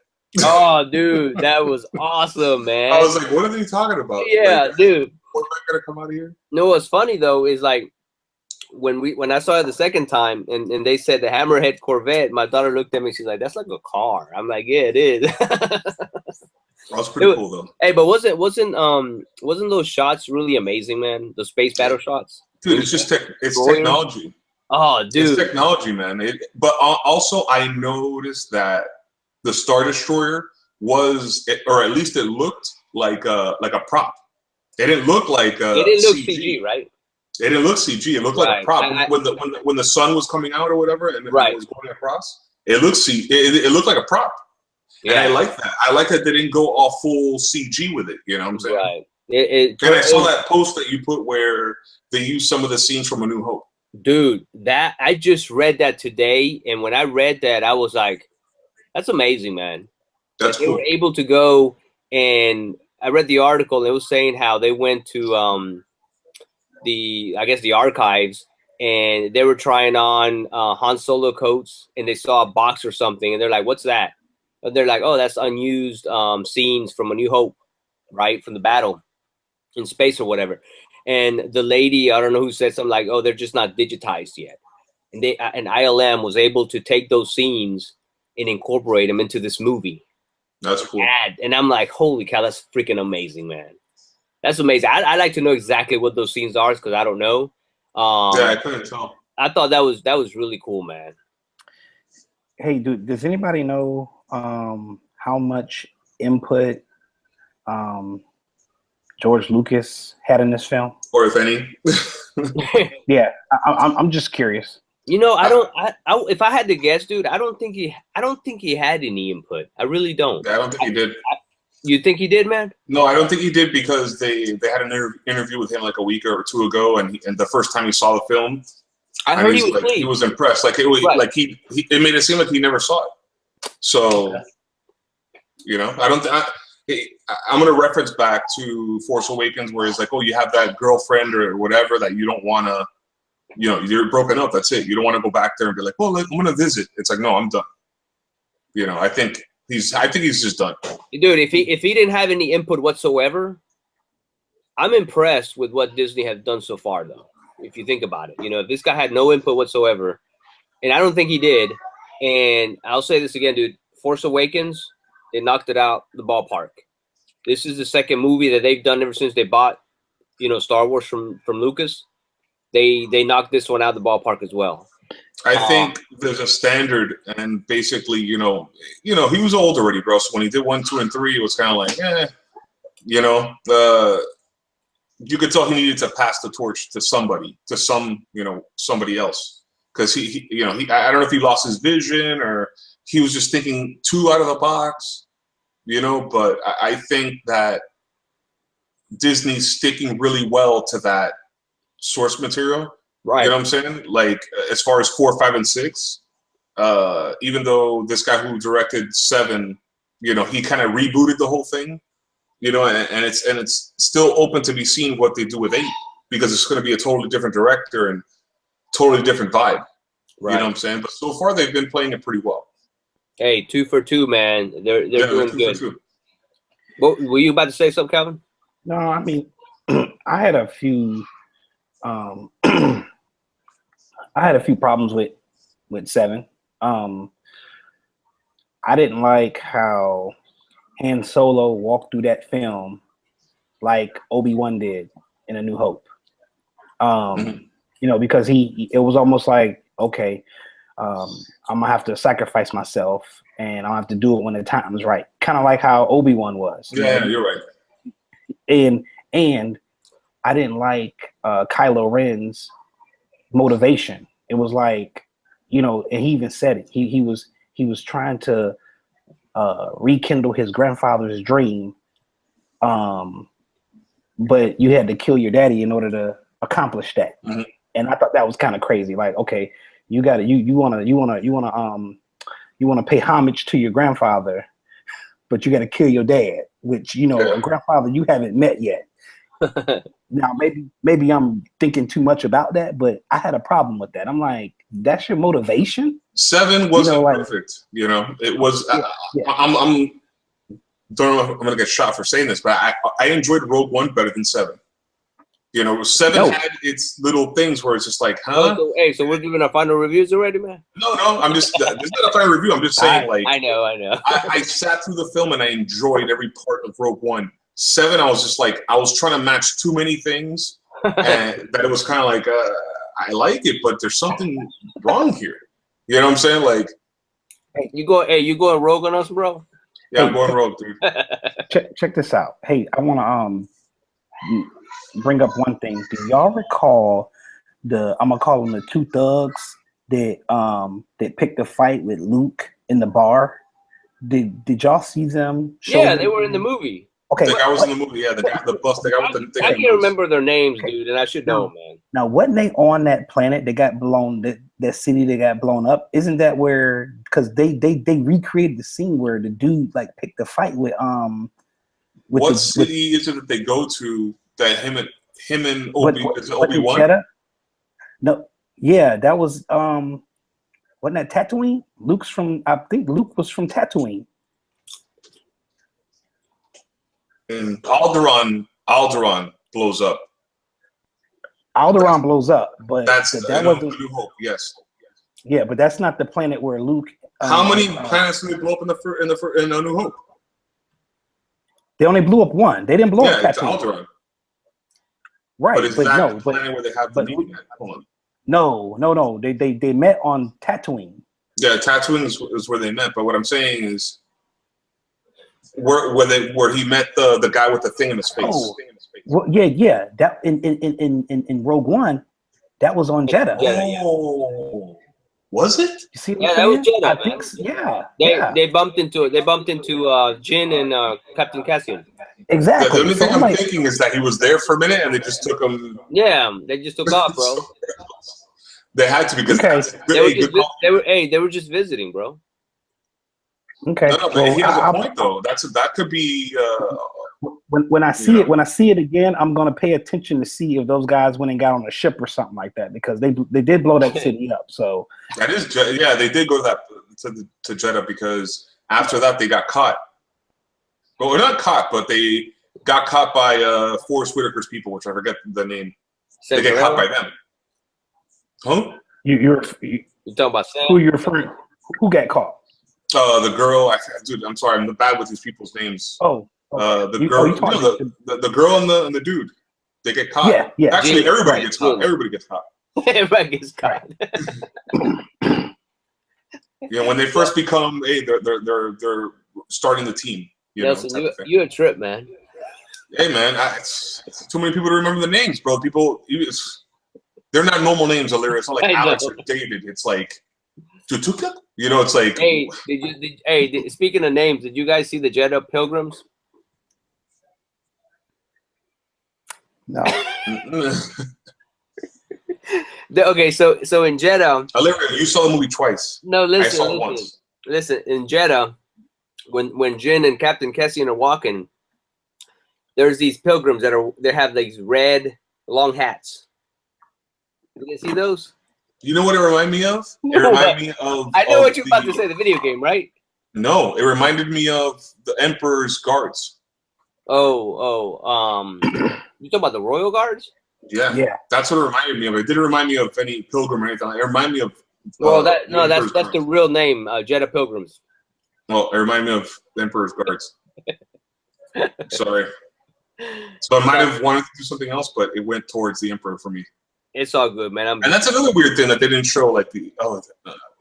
Oh, dude, that was awesome, man. I was like, what are they talking about? Yeah, like, dude. Corvette gonna come out of here? No, what's funny though is like when I saw it the second time and they said the Hammerhead Corvette, my daughter looked at me, she's like, that's like a car. I'm like, yeah, it is. That's pretty cool though. Hey, but wasn't those shots really amazing, man? The space battle shots? Dude, it's just technology. Oh, dude. It's technology, man. But also I noticed that the Star Destroyer was, or at least it looked like a prop. It didn't look like it didn't look CG, right? It didn't look CG. It looked like a prop. When the sun was coming out or whatever, and it was going across, it looked like a prop. Yeah, and I like that. I like that they didn't go all full CG with it. You know what I'm saying? Right. And I saw that post that you put where they used some of the scenes from A New Hope. Dude, that I just read that today, and when I read that, I was like, "That's amazing, man." That's That they cool. were able to go, and I read the article. And it was saying how they went to the archives, and they were trying on Han Solo coats, and they saw a box or something, and they're like, "What's that?" And they're like, "Oh, that's unused scenes from A New Hope, right, from the battle in space or whatever." And the lady, I don't know who said something like, "Oh, they're just not digitized yet." And ILM was able to take those scenes and incorporate them into this movie. That's cool. And I'm like, holy cow, that's freaking amazing, man. That's amazing. I like to know exactly what those scenes are because I don't know. Yeah, I couldn't tell. I thought that was really cool, man. Hey, dude, does anybody know how much input George Lucas had in this film? Or if any. Yeah, I'm just curious. You know, I if I had to guess, dude, I don't think he had any input. I really don't. I don't think he did. You think he did, man? No, I don't think he did because they had an interview with him like a week or two ago, and the first time he saw the film, I heard he was impressed. Like it was right. like it made it seem like he never saw it. So, you know, I don't. I'm gonna reference back to Force Awakens, where it's like, oh, you have that girlfriend or whatever that you don't want to. You know, you're broken up. That's it. You don't want to go back there and be like, well, I'm gonna visit. It's like, no, I'm done. You know, I think he's just done. Dude, if he didn't have any input whatsoever, I'm impressed with what Disney has done so far, though. If you think about it, you know, if this guy had no input whatsoever, and I don't think he did. And I'll say this again, dude. Force Awakens, they knocked it out the ballpark. This is the second movie that they've done ever since they bought, you know, Star Wars from Lucas. They knocked this one out of the ballpark as well. I think there's a standard, and basically, you know, he was old already, bro. So when he did 1, 2, and 3, it was kind of like, you know, you could tell he needed to pass the torch to somebody, somebody else, because he I don't know if he lost his vision or he was just thinking too out of the box, you know. But I think that Disney's sticking really well to that source material. Right. You know what I'm saying? Like, as far as 4, 5, and 6, even though this guy who directed 7, you know, he kind of rebooted the whole thing, you know, and it's still open to be seen what they do with 8, because it's going to be a totally different director and totally different vibe. Right. You know what I'm saying? But so far they've been playing it pretty well. Hey, 2 for 2, man. They're doing good. What were you about to say something, Calvin? No, I mean, I had a few problems with 7. I didn't like how Han Solo walked through that film like Obi-Wan did in A New Hope. You know, because it was almost like, okay, I'm gonna have to sacrifice myself, and I'll have to do it when the time is right. Kind of like how Obi-Wan was. Yeah, you're right. And I didn't like Kylo Ren's motivation. It was like, you know, and he even said it. He was trying to rekindle his grandfather's dream, but you had to kill your daddy in order to accomplish that. Mm-hmm. And I thought that was kind of crazy. Like, okay, you got to you want to pay homage to your grandfather, but you got to kill your dad, which, you know, a grandfather you haven't met yet. Now, maybe I'm thinking too much about that, but I had a problem with that. I'm like, that's your motivation? 7 wasn't perfect. You know, it was. I'm don't know if I'm gonna get shot for saying this, but I enjoyed Rogue One better than 7. You know, 7 had its little things where it's just like, huh? So we're giving our final reviews already, man? No, I'm just this is not a final review. I'm just saying, like, I know. I sat through the film and I enjoyed every part of Rogue One. 7, I was just like, I was trying to match too many things, and that it was kind of like, I like it, but there's something wrong here. You know what I'm saying? Like, you going rogue on us, bro? Yeah, I'm going rogue, dude. Check this out. Hey, I want to bring up one thing. Do y'all recall I'm gonna call them the 2 thugs that picked a fight with Luke in the bar? Did y'all see them? Yeah, they were in the movie. Okay. The guy was in the movie. Yeah, the guy with the thing. I can't remember their names, dude, and I should know, man. Now, wasn't they on that planet that got blown? That city that got blown up? Isn't that where? Because they recreated the scene where the dude like picked the fight with What city is it that they go to that him and Obi-Wan? No, yeah, that was wasn't that Tatooine? I think Luke was from Tatooine. And Alderaan blows up. Alderaan blows up, but that wasn't New Hope. Yes. Yeah, but that's not the planet where Luke. How many planets did they blow up in A New Hope? They only blew up one. They didn't blow up Tatooine. Alderaan. Right, but is that the planet where they have the meeting at? Hold on. No. They met on Tatooine. Yeah, Tatooine is where they met. But what I'm saying is, where he met the guy with the thing in his face. Oh, well, yeah. That in Rogue One, that was on Jeddah. Oh, was it? You see? Yeah, that was Jeddah. I think so. Yeah. They bumped into it. They bumped into Jin and Captain Cassian. Exactly. The only thing I'm thinking is that he was there for a minute and they just took him. Yeah, they just took off, bro. They had to because they were just visiting, bro. Okay. No, but he has a point though. That could be. When I see it again, I'm gonna pay attention to see if those guys went and got on a ship or something like that because they did blow that city up. So that is, yeah, they did go to Jeddah because after that they got caught. Well, not caught, but they got caught by Forrest Whitaker's people, which I forget the name. They get caught by them. Huh? You're talking about Sam? Who you're referring? Who got caught? The girl. Dude, I'm sorry, I'm bad with these people's names. Oh. The girl, the girl and the dude, they get caught. Yeah. Actually, everybody gets caught. Everybody gets caught. Everybody gets caught. Yeah, when they first become, they're starting the team. Nelson, you a trip, man. Hey, man, it's too many people to remember the names, bro. They're not normal names, Illyria. It's not like Alex or David. It's like Tutuka. It's like. Hey, speaking of names, did you guys see the Jeddah Pilgrims? No. Okay, so in Jeddah. Illyria, you saw the movie twice. No, listen. I saw it once. Listen, in Jeddah, when Jin and Captain Cassian are walking, there's these pilgrims they have these red long hats. You see those? You know what it reminded me of? It reminded me of. I know what you're about to say. The video game, right? No, it reminded me of the Emperor's Guards. You talking about the Royal Guards? Yeah. That's what it reminded me of. It didn't remind me of any pilgrim or anything. It reminded me of. That's the real name, Jeddah Pilgrims. Well, it reminded me of the Emperor's Guards. Sorry. So I might have wanted to do something else, but it went towards the Emperor for me. It's all good, man. And that's another weird thing that they didn't show, like they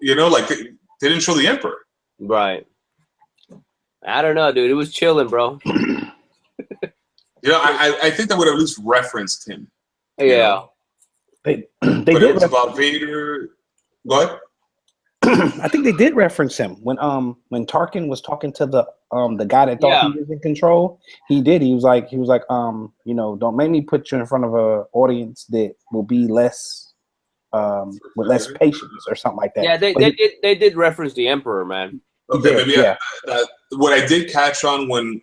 didn't show the Emperor. Right. I don't know, dude. It was chilling, bro. I think they would have at least referenced him. Yeah. They but did. It was about Vader. What? I think they did reference him when Tarkin was talking to the guy that thought he was in control. He did. He was like, don't make me put you in front of an audience that will be less with less patience or something like that. Yeah, they did reference the Emperor, man. Okay, what I did catch on when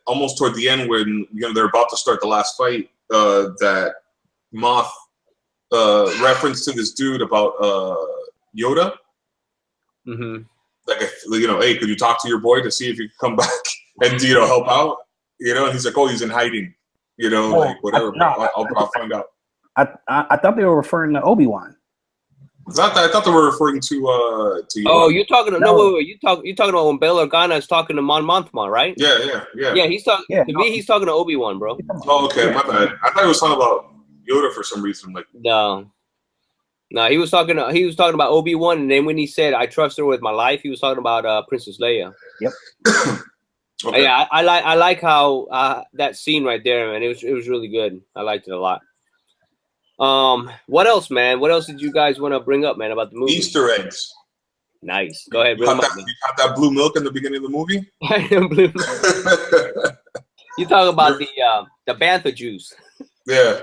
almost toward the end when they're about to start the last fight, that Moth reference to this dude about Yoda. Mm-hmm. Like, hey, could you talk to your boy to see if you can come back and help out? And he's like, oh, he's in hiding. Like whatever. I'll find out. I thought they were referring to Obi-Wan. I thought they were referring to Yoda. Oh, you're talking to wait. You're talking about when Bail Organa is talking to Mon Mothma, right? Yeah. Yeah, he's talking to me. He's talking to Obi-Wan, bro. Oh, okay, my bad. I thought he was talking about Yoda for some reason. Like no, he was talking about Obi-Wan, and then when he said I trust her with my life, he was talking about Princess Leia. Yep. Okay. Yeah, I like how that scene right there, man. It was really good. I liked it a lot. What else, man? What else did you guys want to bring up, man, about the movie? Easter eggs. Nice. Go ahead. You caught that blue milk in the beginning of the movie? Blue You talk about the bantha juice. Yeah.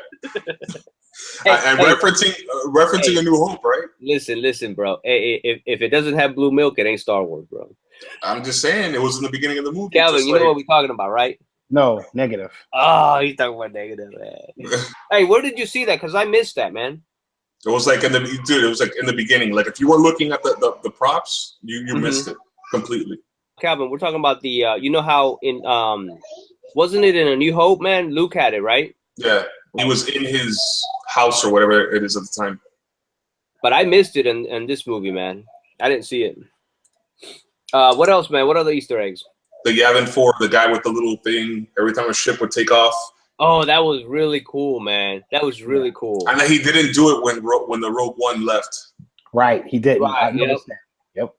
And referencing A New Hope, right? Listen, bro. Hey, if it doesn't have blue milk, it ain't Star Wars, bro. I'm just saying, it was in the beginning of the movie. Calvin, you know what we're talking about, right? No, negative. Oh, he's talking about negative, man. Hey, where did you see that? Because I missed that, man. It was like it was like in the beginning. Like if you were looking at the props, you missed it completely. Calvin, we're talking about the you know how in wasn't it in A New Hope, man? Luke had it, right? Yeah, he was in his house or whatever it is at the time. But I missed it in this movie, man. I didn't see it. What else, man? What other Easter eggs? The Yavin 4, the guy with the little thing. Every time a ship would take off. Oh, that was really cool, man. That was really cool. And he didn't do it when the Rogue One left. Right, he didn't. Right, I noticed that. Yep.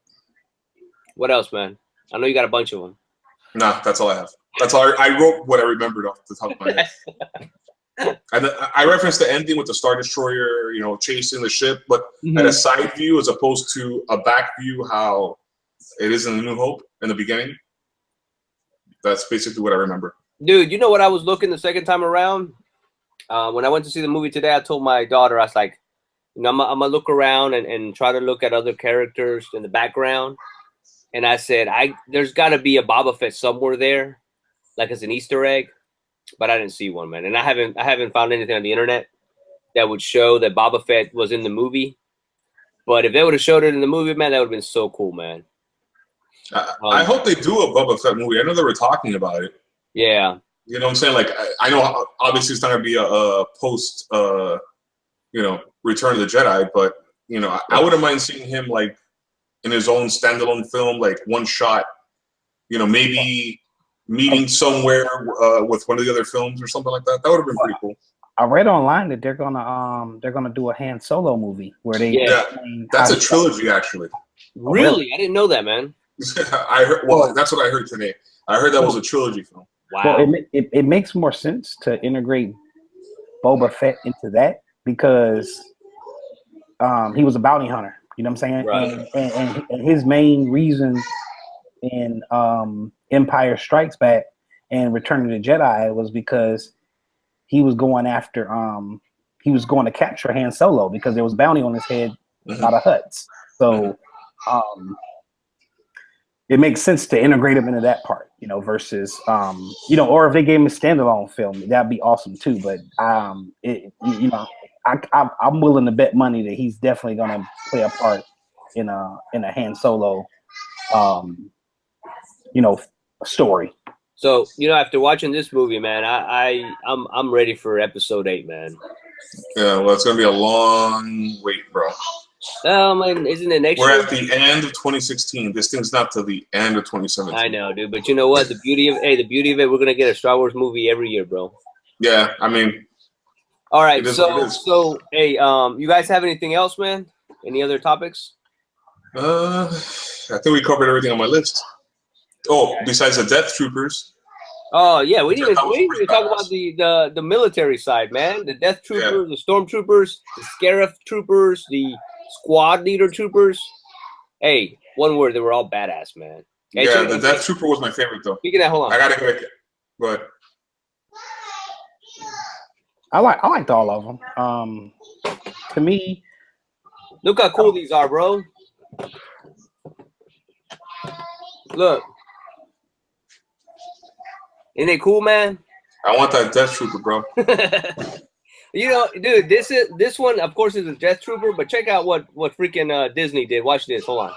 What else, man? I know you got a bunch of them. Nah, that's all I have. That's all I wrote. What I remembered off the top of my head. And I referenced the ending with the Star Destroyer, chasing the ship, but at a side view as opposed to a back view, how it is in A New Hope in the beginning. That's basically what I remember. Dude, you know what I was looking the second time around? When I went to see the movie today, I told my daughter, I was like, I'm going to look around and try to look at other characters in the background. And I said, there's got to be a Boba Fett somewhere there, like as an Easter egg. But I didn't see one, man. And I haven't found anything on the internet that would show that Boba Fett was in the movie. But if they would have showed it in the movie, man, that would have been so cool, man. I hope they do a Boba Fett movie. I know they were talking about it. Yeah. You know what I'm saying? Like, I know obviously it's not going to be a post, Return of the Jedi, but, I wouldn't mind seeing him, like, in his own standalone film, like, one shot, maybe meeting somewhere with one of the other films or something like that. That would have been pretty cool. I read online that they're gonna do a Han Solo movie where they that's a trilogy actually. Really? I didn't know that, man. I heard. Well, that's what I heard today. I heard that was a trilogy film. Wow. Well, it makes more sense to integrate Boba Fett into that because he was a bounty hunter. You know what I'm saying? Right. And his main reason in Empire Strikes Back and Return of the Jedi was because he was going after he was going to capture Han Solo because there was bounty on his head out of Hutts. So it makes sense to integrate him into that part, versus or if they gave him a standalone film, that'd be awesome too. But I'm willing to bet money that he's definitely gonna play a part in a Han Solo story. So, after watching this movie, man, I'm ready for episode 8, man. Yeah, well, it's gonna be a long wait, bro. Man, isn't it next year? We're at the end of 2016. This thing's not till the end of 2017. I know, dude, but you know what? The beauty of it, we're gonna get a Star Wars movie every year, bro. Yeah, I mean. All right, so hey, you guys have anything else, man? Any other topics? I think we covered everything on my list. Oh, besides the Death Troopers. Oh yeah, we didn't even talk about the military side, man. The Death Troopers, the Stormtroopers, the Scarif Troopers, the Squad Leader Troopers. Hey, one word, they were all badass, man. Hey, yeah, the Death Trooper was my favorite though. Speaking of that, hold on. I gotta go ahead. Go ahead. I liked all of them. To me, look how cool these are, bro. Look. Isn't it cool, man? I want that Death Trooper, bro. Dude, this one, of course, is a Death Trooper, but check out what freaking Disney did. Watch this. Hold on.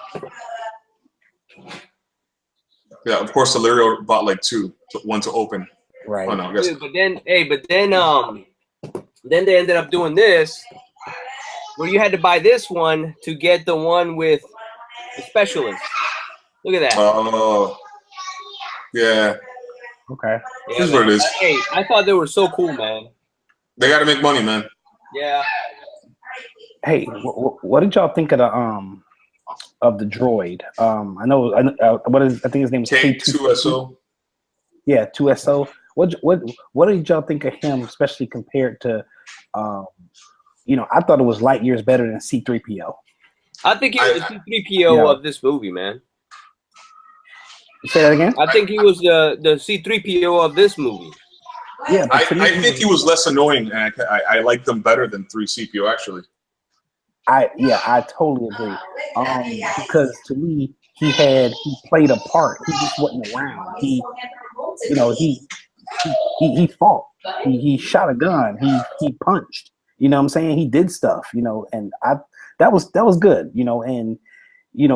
Yeah, of course, Illyrio bought like one to open. Right. Oh, no, I guess. Dude, then they ended up doing this, where you had to buy this one to get the one with the specialist. Look at that. Oh, yeah. Okay. Yeah, this is what it is. Hey, I thought they were so cool, man. They got to make money, man. Yeah. Hey, what did y'all think of the droid? I think his name is K2SO. Yeah, 2SO. What did y'all think of him, especially compared to, I thought it was light years better than C-3PO. I think he was the C-3PO of this movie, man. Say that again. I think he was the C-3PO of this movie. Yeah, I think he was less annoying, and I liked him better than 3CPO actually. I totally agree. Because to me, he played a part. He just wasn't around. He fought. He shot a gun. He punched. You know what I'm saying? He did stuff. And that was good. And he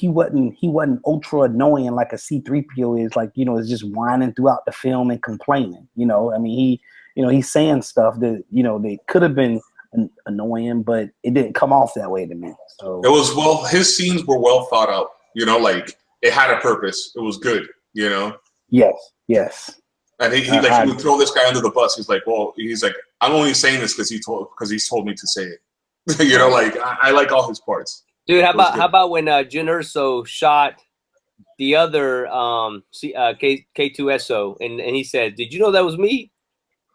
wasn't ultra annoying like a C-3PO is. Like is just whining throughout the film and complaining. I mean he's saying stuff that they could have been annoying, but it didn't come off that way to me. So it was his scenes were well thought out. Like it had a purpose. It was good. Yes. And he would throw this guy under the bus. He's like, I'm only saying this because he's told me to say it. I like all his parts. Dude, how about when Jyn Erso shot the other K2SO and he said, "Did you know that was me?"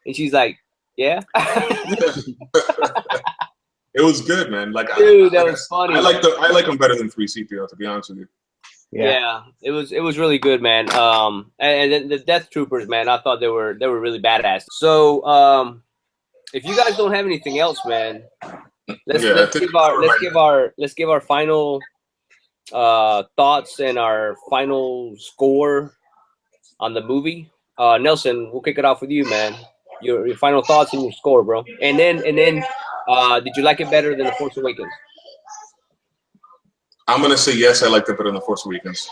And she's like, "Yeah." It was good, man. Dude, that was funny. I like him better than 3CPO, to be honest with you. Yeah, it was really good, man. And then the Death Troopers, man, I thought they were really badass. So, if you guys don't have anything else, man, let's give our final thoughts and our final score on the movie. Nelson, we'll kick it off with you, man. Your final thoughts and your score, bro. And then did you like it better than The Force Awakens? I'm gonna say yes. I liked it better than The Force Awakens.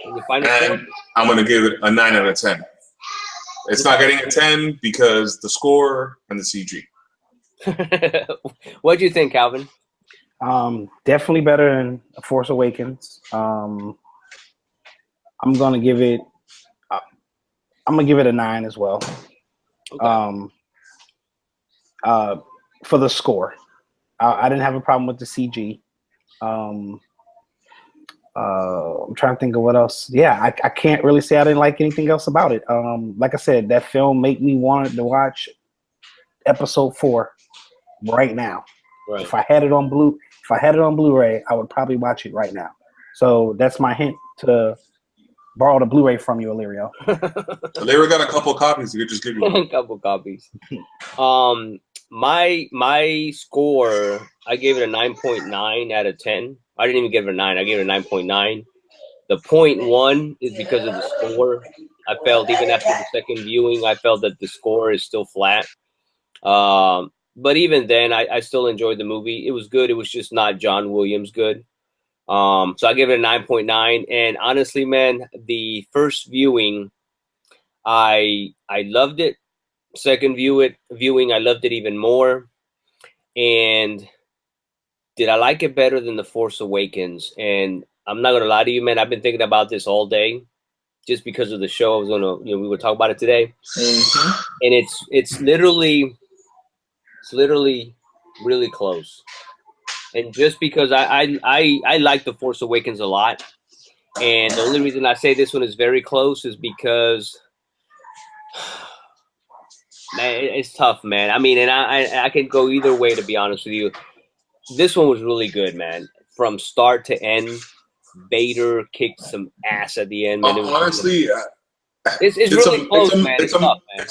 And I'm gonna give it a 9 out of 10. It's not getting a 10 because the score and the CG. What do you think, Calvin? Definitely better than Force Awakens. I'm gonna give it a 9 as well. Okay. For the score, I didn't have a problem with the CG. I'm trying to think of what else. Yeah, I can't really say I didn't like anything else about it. Like I said, that film made me want to watch Episode 4 right now. Right. If I had it on Blu-ray, I would probably watch it right now. So that's my hint to borrow the Blu-ray from you, Illyrio. Illyrio got a couple copies. You could just give me a couple copies. My score, I gave it a 9.9 out of 10. I didn't even give it a 9. I gave it a 9.9. The 0.1 is because of the score. I felt even after the second viewing, I felt that the score is still flat. But even then, I still enjoyed the movie. It was good. It was just not John Williams good. So I give it a 9.9. And honestly, man, the first viewing, I loved it. Second viewing, I loved it even more. And did I like it better than The Force Awakens? And I'm not gonna lie to you, man. I've been thinking about this all day, just because of the show. We would talk about it today. Mm-hmm. And it's literally really close. And just because I like The Force Awakens a lot, and the only reason I say this one is very close is because, man, it's tough, man. I mean, and I can go either way, to be honest with you. This one was really good, man. From start to end, Vader kicked some ass at the end, man. Honestly, it's really close, man. It's tough, man.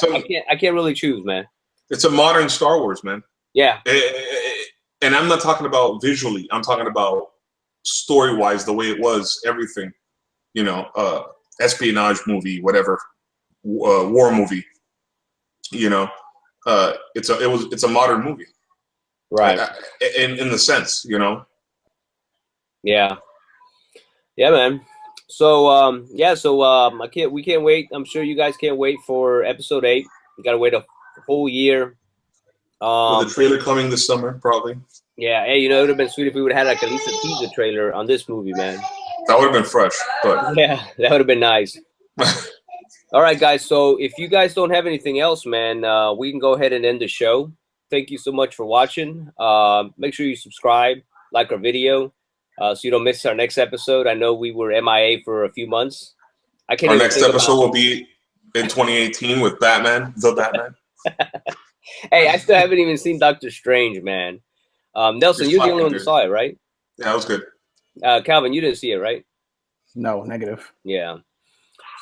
I can't really choose, man. It's a modern Star Wars, man. Yeah. And I'm not talking about visually. I'm talking about story-wise, the way it was, everything. Espionage movie, whatever, war movie. It's a modern movie, right? In the sense, Yeah, man. So we can't wait. I'm sure you guys can't wait for episode 8. We gotta wait a whole year. With the trailer coming this summer, probably. Yeah, hey, it would have been sweet if we would have had at least a teaser trailer on this movie, man. That would have been fresh, but yeah, that would have been nice. All right, guys. So if you guys don't have anything else, man, we can go ahead and end the show. Thank you so much for watching. Make sure you subscribe, like our video, so you don't miss our next episode. I know we were MIA for a few months. Our next episode will be in 2018 with Batman, the Batman. Hey, I still haven't even seen Doctor Strange, man. Nelson, you're the only one who saw it, right? Yeah, that was good. Calvin, you didn't see it, right? No, negative. Yeah.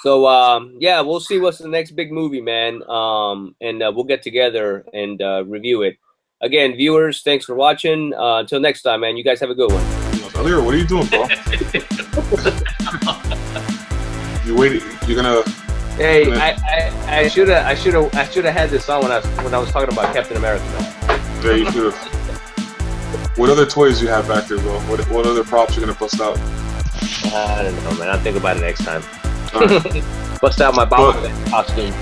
So yeah, we'll see what's the next big movie, man. And we'll get together and review it. Again, viewers, thanks for watching. Until next time, man. You guys have a good one. Earlier, what are you doing, bro? You waited. You're gonna. Hey, I should have had this on when I was talking about Captain America, man. Yeah, you should have. What other toys do you have back there, bro? What other props you're gonna bust out? I don't know, man. I'll think about it next time. All right. Bust out my Boba Fett costume.